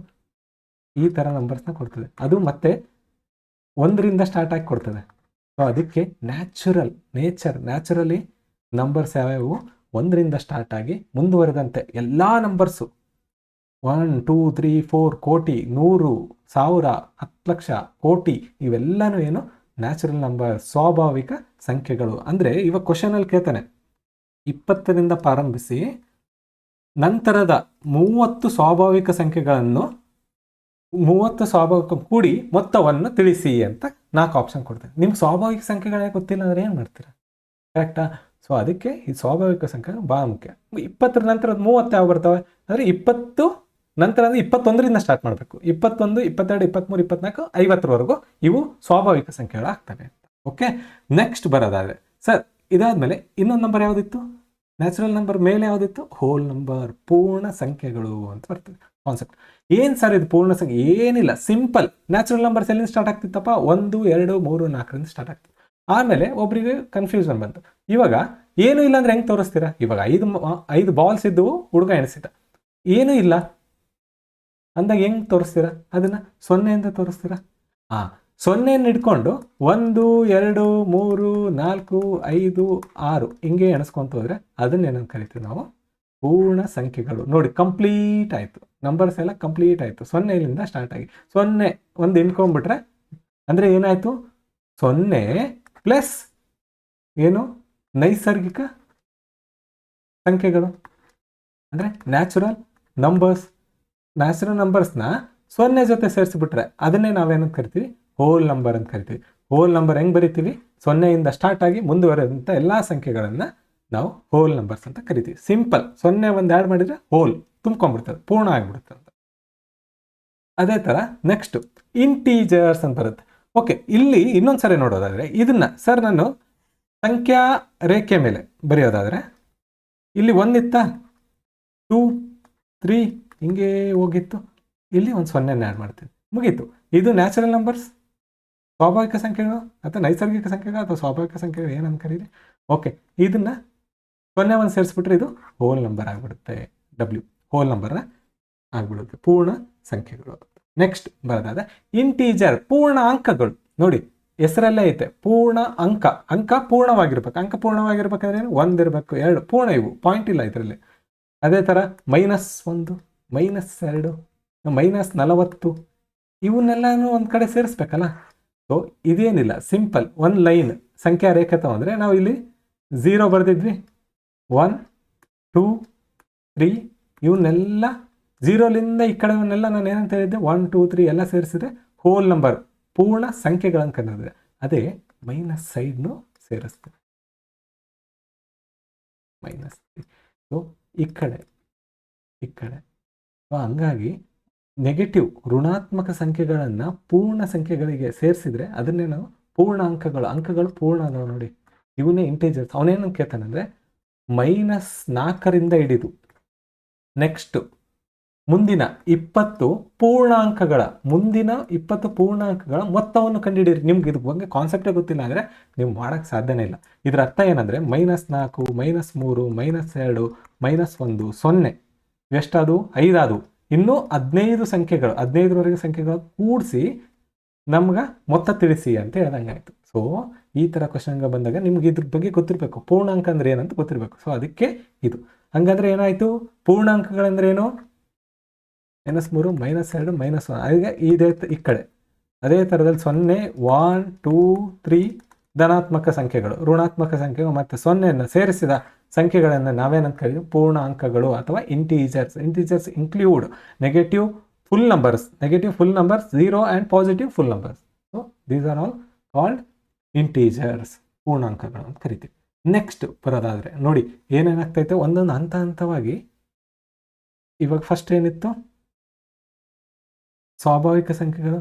ಈ ಥರ ನಂಬರ್ಸ್ನ ಕೊಡ್ತದೆ. ಅದು ಮತ್ತೆ 1ರಿಂದ ಸ್ಟಾರ್ಟ್ ಆಗಿ ಕೊಡ್ತದೆ. ಸೊ ಅದಕ್ಕೆ ನ್ಯಾಚುರಲಿ ನಂಬರ್ಸ್ ಯಾವ್ಯಾವು 1ರಿಂದ ಸ್ಟಾರ್ಟ್ ಆಗಿ ಮುಂದುವರೆದಂತೆ ಎಲ್ಲ ನಂಬರ್ಸು 1, 2, 3, 4 ಕೋಟಿ, 100, 1000, 10 ಲಕ್ಷ, ಕೋಟಿ ಇವೆಲ್ಲನೂ ಏನು ನ್ಯಾಚುರಲ್ ನಂಬರ್, ಸ್ವಾಭಾವಿಕ ಸಂಖ್ಯೆಗಳು. ಅಂದರೆ ಇವಾಗ ಕ್ವಶನಲ್ಲಿ ಕೇಳ್ತಾನೆ 20ರಿಂದ ಪ್ರಾರಂಭಿಸಿ ನಂತರದ 30 ಸ್ವಾಭಾವಿಕ ಸಂಖ್ಯೆಗಳನ್ನು 30 ಸ್ವಾಭಾವಿಕ ಕೂಡಿ ಮೊತ್ತವನ್ನು ತಿಳಿಸಿ ಅಂತ 4 ಆಪ್ಷನ್ ಕೊಡ್ತೇನೆ. ನಿಮ್ಗೆ ಸ್ವಾಭಾವಿಕ ಸಂಖ್ಯೆಗಳೇ ಗೊತ್ತಿಲ್ಲ ಅಂದರೆ ಏನು ಮಾಡ್ತೀರಾ? ಕರೆಕ್ಟಾ? ಸೊ ಅದಕ್ಕೆ ಈ ಸ್ವಾಭಾವಿಕ ಸಂಖ್ಯೆ ಭಾಳ ಮುಖ್ಯ. 20ರ ನಂತರ 30 ಯಾವ ಬರ್ತವೆ ಅಂದರೆ 20 ನಂತರ ಅಂದರೆ 21ರಿಂದ ಸ್ಟಾರ್ಟ್ ಮಾಡಬೇಕು. 21, 22, 23, 24, 50ವರೆಗೂ ಇವು ಸ್ವಾಭಾವಿಕ ಸಂಖ್ಯೆಗಳು ಆಗ್ತವೆ. ಓಕೆ, ನೆಕ್ಸ್ಟ್ ಬರೋದಾದರೆ ಸರ್ ಇದಾದಮೇಲೆ ಇನ್ನೊಂದು ನಂಬರ್ ಯಾವುದಿತ್ತು? ನ್ಯಾಚುರಲ್ ನಂಬರ್ ಮೇಲೆ ಯಾವುದಿತ್ತು? ಹೋಲ್ ನಂಬರ್, ಪೂರ್ಣ ಸಂಖ್ಯೆಗಳು ಅಂತ ಬರ್ತದೆ ಕಾನ್ಸೆಪ್ಟ್. ಏನು ಸರ್ ಇದು ಪೂರ್ಣ ಸಂಖ್ಯೆ? ಏನಿಲ್ಲ, ಸಿಂಪಲ್. ನ್ಯಾಚುರಲ್ ನಂಬರ್ಸ್ ಎಲ್ಲಿಂದ ಸ್ಟಾರ್ಟ್ ಆಗ್ತಿತ್ತಪ್ಪ? 1, 2, 3, 4ರಿಂದ ಸ್ಟಾರ್ಟ್ ಆಗ್ತಿತ್ತು. ಆಮೇಲೆ ಒಬ್ಬರಿಗೆ ಕನ್ಫ್ಯೂಷನ್ ಬಂತು. ಇವಾಗ ಏನೂ ಇಲ್ಲ ಅಂದರೆ ಹೆಂಗೆ ತೋರಿಸ್ತೀರಾ? ಇವಾಗ 5 ಬಾಲ್ಸ್ ಇದ್ದವು, ಹುಡುಗ ಎಣಿಸಿದ, ಏನೂ ಇಲ್ಲ ಅಂದಾಗ ಹೆಂಗೆ ತೋರಿಸ್ತೀರಾ? ಅದನ್ನು 0ಯಿಂದ ತೋರಿಸ್ತೀರಾ? 0ಯನ್ನು ಇಟ್ಕೊಂಡು 1, 2, 3, 4, 5, 6 ಹಿಂಗೆ ಎಣಿಸ್ಕೊಂತ ಹೋದರೆ ಅದನ್ನೇನಂತ ಕರಿತೀವಿ ನಾವು? ಪೂರ್ಣ ಸಂಖ್ಯೆಗಳು. ನೋಡಿ, ಕಂಪ್ಲೀಟ್ ಆಯಿತು. ನಂಬರ್ಸ್ ಎಲ್ಲ ಕಂಪ್ಲೀಟ್ ಆಯಿತು. 0ರಿಂದ ಸ್ಟಾರ್ಟ್ ಆಗಿ 0 ಒಂದು ಇಟ್ಕೊಂಡ್ಬಿಟ್ರೆ ಅಂದರೆ ಏನಾಯಿತು? 0 ಪ್ಲಸ್ ಏನು? ನೈಸರ್ಗಿಕ ಸಂಖ್ಯೆಗಳು ಅಂದರೆ ನ್ಯಾಚುರಲ್ ನಂಬರ್ಸ್ನ 0 ಜೊತೆ ಸೇರಿಸ್ಬಿಟ್ರೆ ಅದನ್ನೇ ನಾವೇನಂತ ಕರಿತೀವಿ, ಹೋಲ್ ನಂಬರ್ ಅಂತ ಕರಿತೀವಿ. ಹೋಲ್ ನಂಬರ್ ಹೆಂಗೆ ಬರಿತೀವಿ, 0 ಸ್ಟಾರ್ಟ್ ಆಗಿ ಮುಂದುವರೆದಂಥ ಎಲ್ಲ ಸಂಖ್ಯೆಗಳನ್ನು ನಾವು ಹೋಲ್ ನಂಬರ್ಸ್ ಅಂತ ಕರಿತೀವಿ. ಸಿಂಪಲ್, 0 ಒಂದು ಆ್ಯಡ್ ಮಾಡಿದರೆ ಹೋಲ್ ತುಂಬ್ಕೊಂಡ್ಬಿಡ್ತದೆ, ಪೂರ್ಣ ಆಗಿಬಿಡುತ್ತೆ ಅಂತ. ಅದೇ ಥರ ನೆಕ್ಸ್ಟ್ ಇಂಟೀಜರ್ಸ್ ಅಂತ ಬರುತ್ತೆ. ಓಕೆ, ಇಲ್ಲಿ ಇನ್ನೊಂದು ಸರಿ ನೋಡೋದಾದರೆ ಇದನ್ನು ಸರ್ ನಾನು ಸಂಖ್ಯಾ ರೇಖೆ ಮೇಲೆ ಬರೆಯೋದಾದರೆ ಇಲ್ಲಿ 1 ಇತ್ತಾ, 2, 3 ಹಿಂಗೆ ಹೋಗಿತ್ತು, ಇಲ್ಲಿ ಒಂದು 0 ಆ್ಯಡ್ ಮಾಡ್ತೀನಿ, ಮುಗೀತು. ಇದು ನ್ಯಾಚುರಲ್ ನಂಬರ್ಸ್, ಸ್ವಾಭಾವಿಕ ಸಂಖ್ಯೆಗಳು ಅಥವಾ ನೈಸರ್ಗಿಕ ಸಂಖ್ಯೆಗಳು ಅಥವಾ ಸ್ವಾಭಾವಿಕ ಸಂಖ್ಯೆಗಳು ಏನಂತ ಕರೀರಿ. ಓಕೆ, ಇದನ್ನು 0 ಸೇರಿಸ್ಬಿಟ್ರೆ ಇದು ಹೋಲ್ ನಂಬರ್ ಆಗಿಬಿಡುತ್ತೆ, W ಹೋಲ್ ನಂಬರ್ ಆಗಿಬಿಡುತ್ತೆ, ಪೂರ್ಣ ಸಂಖ್ಯೆಗಳು. ನೆಕ್ಸ್ಟ್ ಬರೋದಾದ್ರೆ ಇಂಟೀಜರ್, ಪೂರ್ಣ ಅಂಕಗಳು. ನೋಡಿ ಹೆಸರಲ್ಲೇ ಐತೆ ಪೂರ್ಣ ಅಂಕ, ಅಂಕ ಪೂರ್ಣವಾಗಿರ್ಬೇಕು. ಅಂಕ ಪೂರ್ಣವಾಗಿರ್ಬೇಕಂದ್ರೆ 1 ಇರಬೇಕು, 2 ಪೂರ್ಣ, ಇವು ಪಾಯಿಂಟ್ ಇಲ್ಲ ಇದರಲ್ಲಿ. ಅದೇ ಥರ -1, -2, -40 ಇವನ್ನೆಲ್ಲನೂ ಒಂದು ಕಡೆ ಸೇರಿಸ್ಬೇಕಲ್ಲ. ಸೊ ಇದೇನಿಲ್ಲ, ಸಿಂಪಲ್ ಒಂದು ಲೈನ್ ಸಂಖ್ಯಾ ರೇಖೆ ತಗೊಂಡ್ರೆ ನಾವು ಇಲ್ಲಿ 0 ಬರೆದಿದ್ವಿ, 1, 2, 3 ಇವನ್ನೆಲ್ಲ 0ಲಿಂದ ಈ ಕಡೆವನ್ನೆಲ್ಲ ನಾನು ಏನಂತ ಹೇಳಿದ್ದೆ, 1, 2, 3 ಎಲ್ಲ ಸೇರಿಸಿದ್ರೆ ಹೋಲ್ ನಂಬರ್, ಪೂರ್ಣ ಸಂಖ್ಯೆಗಳನ್ನು ಕರೆದಿದೆ. ಅದೇ ಮೈನಸ್ ಸೈಡ್ನು ಸೇರಿಸ್ತೇವೆ, -3. ಸೊ ಈ ಕಡೆ ಹಂಗಾಗಿ ನೆಗೆಟಿವ್ ಋಣಾತ್ಮಕ ಸಂಖ್ಯೆಗಳನ್ನು ಪೂರ್ಣ ಸಂಖ್ಯೆಗಳಿಗೆ ಸೇರಿಸಿದ್ರೆ ಅದನ್ನೇ ನಾವು ಪೂರ್ಣ ಅಂಕಗಳು ಪೂರ್ಣ ಅದಾವೆ ನೋಡಿ, ಇವನ್ನೇ ಇಂಟೀಜರ್ಸ್. ಅವನೇನು ಕೇಳ್ತಾನಂದರೆ -4ರಿಂದ ಹಿಡಿದು ನೆಕ್ಸ್ಟ್ ಮುಂದಿನ 20 ಪೂರ್ಣಾಂಕಗಳ ಮೊತ್ತವನ್ನು ಕಂಡುಹಿಡಿಯಿರಿ. ನಿಮ್ಗೆ ಇದ್ರ ಬಗ್ಗೆ ಕಾನ್ಸೆಪ್ಟೇ ಗೊತ್ತಿಲ್ಲ ಅಂದರೆ ನೀವು ಮಾಡೋಕ್ಕೆ ಸಾಧ್ಯನೇ ಇಲ್ಲ. ಇದರ ಅರ್ಥ ಏನಂದರೆ -4, -3, -2, -1, 0 ಎಷ್ಟಾದವು, 5 ಆದವು. ಇನ್ನೂ 15 ಸಂಖ್ಯೆಗಳು, 15ರವರೆಗೆ ಸಂಖ್ಯೆಗಳು ಕೂಡಿಸಿ ನಮ್ಗೆ ಮೊತ್ತ ತಿಳಿಸಿ ಅಂತ ಹೇಳ್ದಂಗೆ ಆಯಿತು. ಸೊ ಈ ಥರ ಕ್ವಶನ್ಗೆ ಬಂದಾಗ ನಿಮ್ಗೆ ಇದ್ರ ಬಗ್ಗೆ ಗೊತ್ತಿರಬೇಕು, ಪೂರ್ಣಾಂಕ ಅಂದರೆ ಏನಂತ ಗೊತ್ತಿರಬೇಕು. ಸೊ ಅದಕ್ಕೆ ಇದು. ಹಂಗಂದ್ರೆ ಏನಾಯಿತು, ಪೂರ್ಣಾಂಕಗಳಂದ್ರೆ ಏನು, -3, -2, -1. ಅದಕ್ಕೆ ಇದೇ ಈ ಕಡೆ ಅದೇ ಥರದಲ್ಲಿ 0, 1, 2, 3 ಧನಾತ್ಮಕ ಸಂಖ್ಯೆಗಳು, ಋಣಾತ್ಮಕ ಸಂಖ್ಯೆಗಳು ಮತ್ತು 0ನ್ನು ಸೇರಿಸಿದ ಸಂಖ್ಯೆಗಳನ್ನು ನಾವೇನಂತ ಕರೀತೀವಿ, ಪೂರ್ಣ ಅಂಕಗಳು ಅಥವಾ integers. Integers include negative full numbers, 0 and positive full numbers. So these are all called integers, ಪೂರ್ಣಾಂಕಗಳು ಅಂತ ಕರಿತೀವಿ. ನೆಕ್ಸ್ಟ್ ಬರೋದಾದರೆ ನೋಡಿ ಏನೇನಾಗ್ತೈತೆ, ಒಂದೊಂದು ಹಂತವಾಗಿ. ಇವಾಗ ಫಸ್ಟ್ ಏನಿತ್ತು, ಸ್ವಾಭಾವಿಕ ಸಂಖ್ಯೆಗಳು,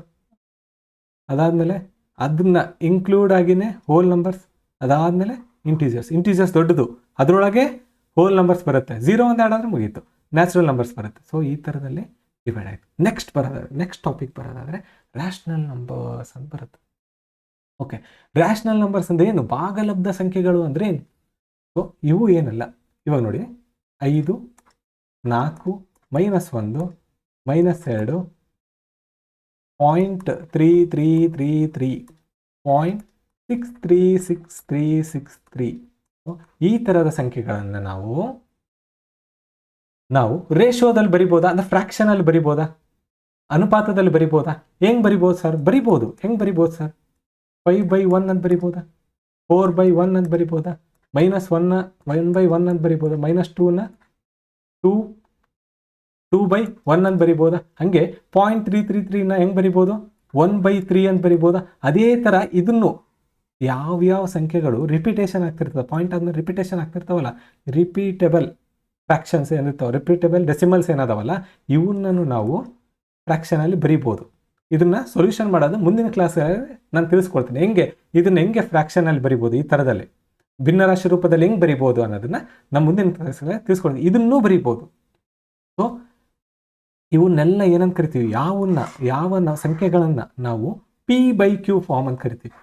ಅದಾದಮೇಲೆ ಅದನ್ನ ಇನ್ಕ್ಲೂಡ್ ಆಗಿನೇ ಹೋಲ್ ನಂಬರ್ಸ್, ಅದಾದಮೇಲೆ ಇಂಟೀಜರ್ಸ್ ದೊಡ್ಡದು, ಅದರೊಳಗೆ ಹೋಲ್ ನಂಬರ್ಸ್ ಬರುತ್ತೆ, 0 ಒಂದು ಆ್ಯಡ್ ಆದರೆ ಮುಗೀತು, ನ್ಯಾಚುರಲ್ ನಂಬರ್ಸ್ ಬರುತ್ತೆ. ಸೊ ಈ ಥರದಲ್ಲಿ ಡಿವೈಡ್ ಆಯಿತು. ನೆಕ್ಸ್ಟ್ ಟಾಪಿಕ್ ಬರೋದಾದರೆ ರ್ಯಾಷನಲ್ ನಂಬರ್ಸ್ ಅಂತ ಬರುತ್ತೆ. ಓಕೆ, ರ್ಯಾಷನಲ್ ನಂಬರ್ಸ್ ಅಂದರೆ ಏನು, ಭಾಗಲಬ್ಧ ಸಂಖ್ಯೆಗಳು ಅಂದರೆ ಏನು. ಸೊ ಇವು ಏನಲ್ಲ, ಇವಾಗ ನೋಡಿ 5, 4, -1, -2, 0.3333, 0.636363. ಈ ಥರದ ಸಂಖ್ಯೆಗಳನ್ನು ನಾವು ರೇಷಿಯೋದಲ್ಲಿ ಬರಿಬೋದಾ, ಅಂದರೆ ಫ್ರ್ಯಾಕ್ಷನಲ್ಲಿ ಬರಿಬೋದಾ, ಅನುಪಾತದಲ್ಲಿ ಬರಿಬೋದಾ, ಹೆಂಗೆ ಬರಿಬೋದು ಸರ್, ಹೆಂಗೆ ಬರಿಬೋದು ಸರ್, 5/1 ಅಂತ ಬರಿಬೋದಾ, 4/1 ಅಂತ ಬರಿಬೋದಾ, -1ನ 1/1 ಅಂತ ಬರಿಬೋದಾ, -2ನ 2/1 ಅಂತ ಬರಿಬೋದಾ, ಹಾಗೆ 0.333ನ ಹೆಂಗೆ ಬರಿಬೋದು, 1/3 ಅಂತ ಬರಿಬೋದಾ. ಅದೇ ಥರ ಇದನ್ನು ಯಾವ್ಯಾವ ಸಂಖ್ಯೆಗಳು ರಿಪಿಟೇಷನ್ ಆಗ್ತಿರ್ತದೆ, ಪಾಯಿಂಟ್ ಆದ್ಮೇಲೆ ರಿಪಿಟೇಷನ್ ಆಗ್ತಿರ್ತಾವಲ್ಲ, ರಿಪೀಟೇಬಲ್ ಫ್ರ್ಯಾಕ್ಷನ್ಸ್ ಏನಿರ್ತಾವೆ, ರಿಪೀಟೇಬಲ್ ಡೆಸಿಮಲ್ಸ್ ಏನದಾವಲ್ಲ, ಇವನ್ನೂ ನಾವು ಫ್ರ್ಯಾಕ್ಷನಲ್ಲಿ ಬರಿಬೋದು. ಇದನ್ನು ಸೊಲ್ಯೂಷನ್ ಮಾಡೋದು ಮುಂದಿನ ಕ್ಲಾಸಲ್ಲಿ ನಾನು ತಿಳಿಸ್ಕೊಡ್ತೀನಿ, ಹೆಂಗೆ ಫ್ರ್ಯಾಕ್ಷನಲ್ಲಿ ಬರಿಬೋದು, ಈ ಥರದಲ್ಲಿ ಭಿನ್ನರಾಶಿ ರೂಪದಲ್ಲಿ ಹೆಂಗೆ ಬರಿಬೋದು ಅನ್ನೋದನ್ನು ನಮ್ಮ ಮುಂದಿನ ಕ್ಲಾಸಲ್ಲಿ ತಿಳಿಸ್ಕೊಡ್ತೀನಿ. ಇದನ್ನೂ ಬರಿಬೋದು. ಸೊ ಇವನ್ನೆಲ್ಲ ಏನಂತ ಕರಿತೀವಿ, ಯಾವ ಸಂಖ್ಯೆಗಳನ್ನು ನಾವು P/Q ಫಾರ್ಮ್ ಅಂತ ಕರಿತೀವಿ.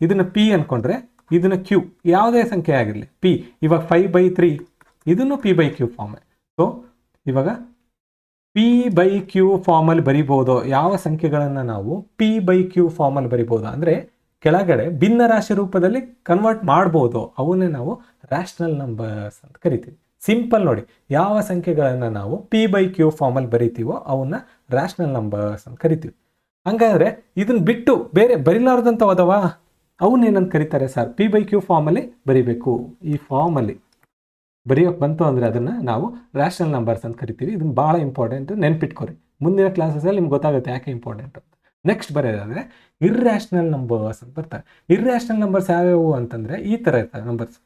ಇದನ್ನು P ಅಂದ್ಕೊಂಡ್ರೆ ಇದನ್ನು Q, ಯಾವುದೇ ಸಂಖ್ಯೆ ಆಗಿರಲಿ P. ಇವಾಗ 5/3 ಇದನ್ನು P/Q ಫಾರ್ಮೇ. ಸೊ ಇವಾಗ P/Q ಫಾರ್ಮಲ್ಲಿ ಬರಿಬೋದು. ಯಾವ ಸಂಖ್ಯೆಗಳನ್ನು ನಾವು P/Q ಫಾರ್ಮಲ್ಲಿ ಬರಿಬೋದು ಅಂದರೆ ಕೆಳಗಡೆ ಭಿನ್ನರಾಶಿ ರೂಪದಲ್ಲಿ ಕನ್ವರ್ಟ್ ಮಾಡ್ಬೋದು, ಅವನ್ನೇ ನಾವು ರ್ಯಾಷನಲ್ ನಂಬರ್ಸ್ ಅಂತ ಕರಿತೀವಿ. ಸಿಂಪಲ್ ನೋಡಿ, ಯಾವ ಸಂಖ್ಯೆಗಳನ್ನು ನಾವು P/Q ಫಾರ್ಮಲ್ಲಿ ಬರಿತೀವೋ ಅವನ್ನ ರ್ಯಾಷನಲ್ ನಂಬರ್ಸ್ ಅಂತ ಕರಿತೀವಿ. ಹಂಗಾದ್ರೆ ಇದನ್ನ ಬಿಟ್ಟು ಬೇರೆ ಬರಿಲಾರ್ದಂಥ ಹೋದವ ಅವನ್ನೇನಂತ ಕರೀತಾರೆ ಸರ್, P/Q ಫಾರ್ಮಲ್ಲಿ ಬರಿಬೇಕು. ಈ ಫಾರ್ಮಲ್ಲಿ ಬರೆಯೋಕೆ ಬಂತು ಅಂದರೆ ಅದನ್ನು ನಾವು ರ್ಯಾಷನಲ್ ನಂಬರ್ಸ್ ಅಂತ ಕರಿತೀವಿ. ಇದನ್ನು ಭಾಳ ಇಂಪಾರ್ಟೆಂಟ್, ನೆನ್ಪಿಟ್ಕೊರಿ. ಮುಂದಿನ ಕ್ಲಾಸಸಲ್ಲಿ ನಿಮ್ಗೆ ಗೊತ್ತಾಗುತ್ತೆ ಯಾಕೆ ಇಂಪಾರ್ಟೆಂಟ್ ಅಂತ. ನೆಕ್ಸ್ಟ್ ಬರೋದಾದರೆ ಇರ್ರ್ಯಾಷನಲ್ ನಂಬರ್ಸ್ ಅಂತ ಬರ್ತಾರೆ. ಇರ್ರ್ಯಾಷನಲ್ ನಂಬರ್ಸ್ ಯಾವ್ಯಾವು ಅಂತಂದರೆ ಈ ಥರ ಇರ್ತವೆ ನಂಬರ್ಸ್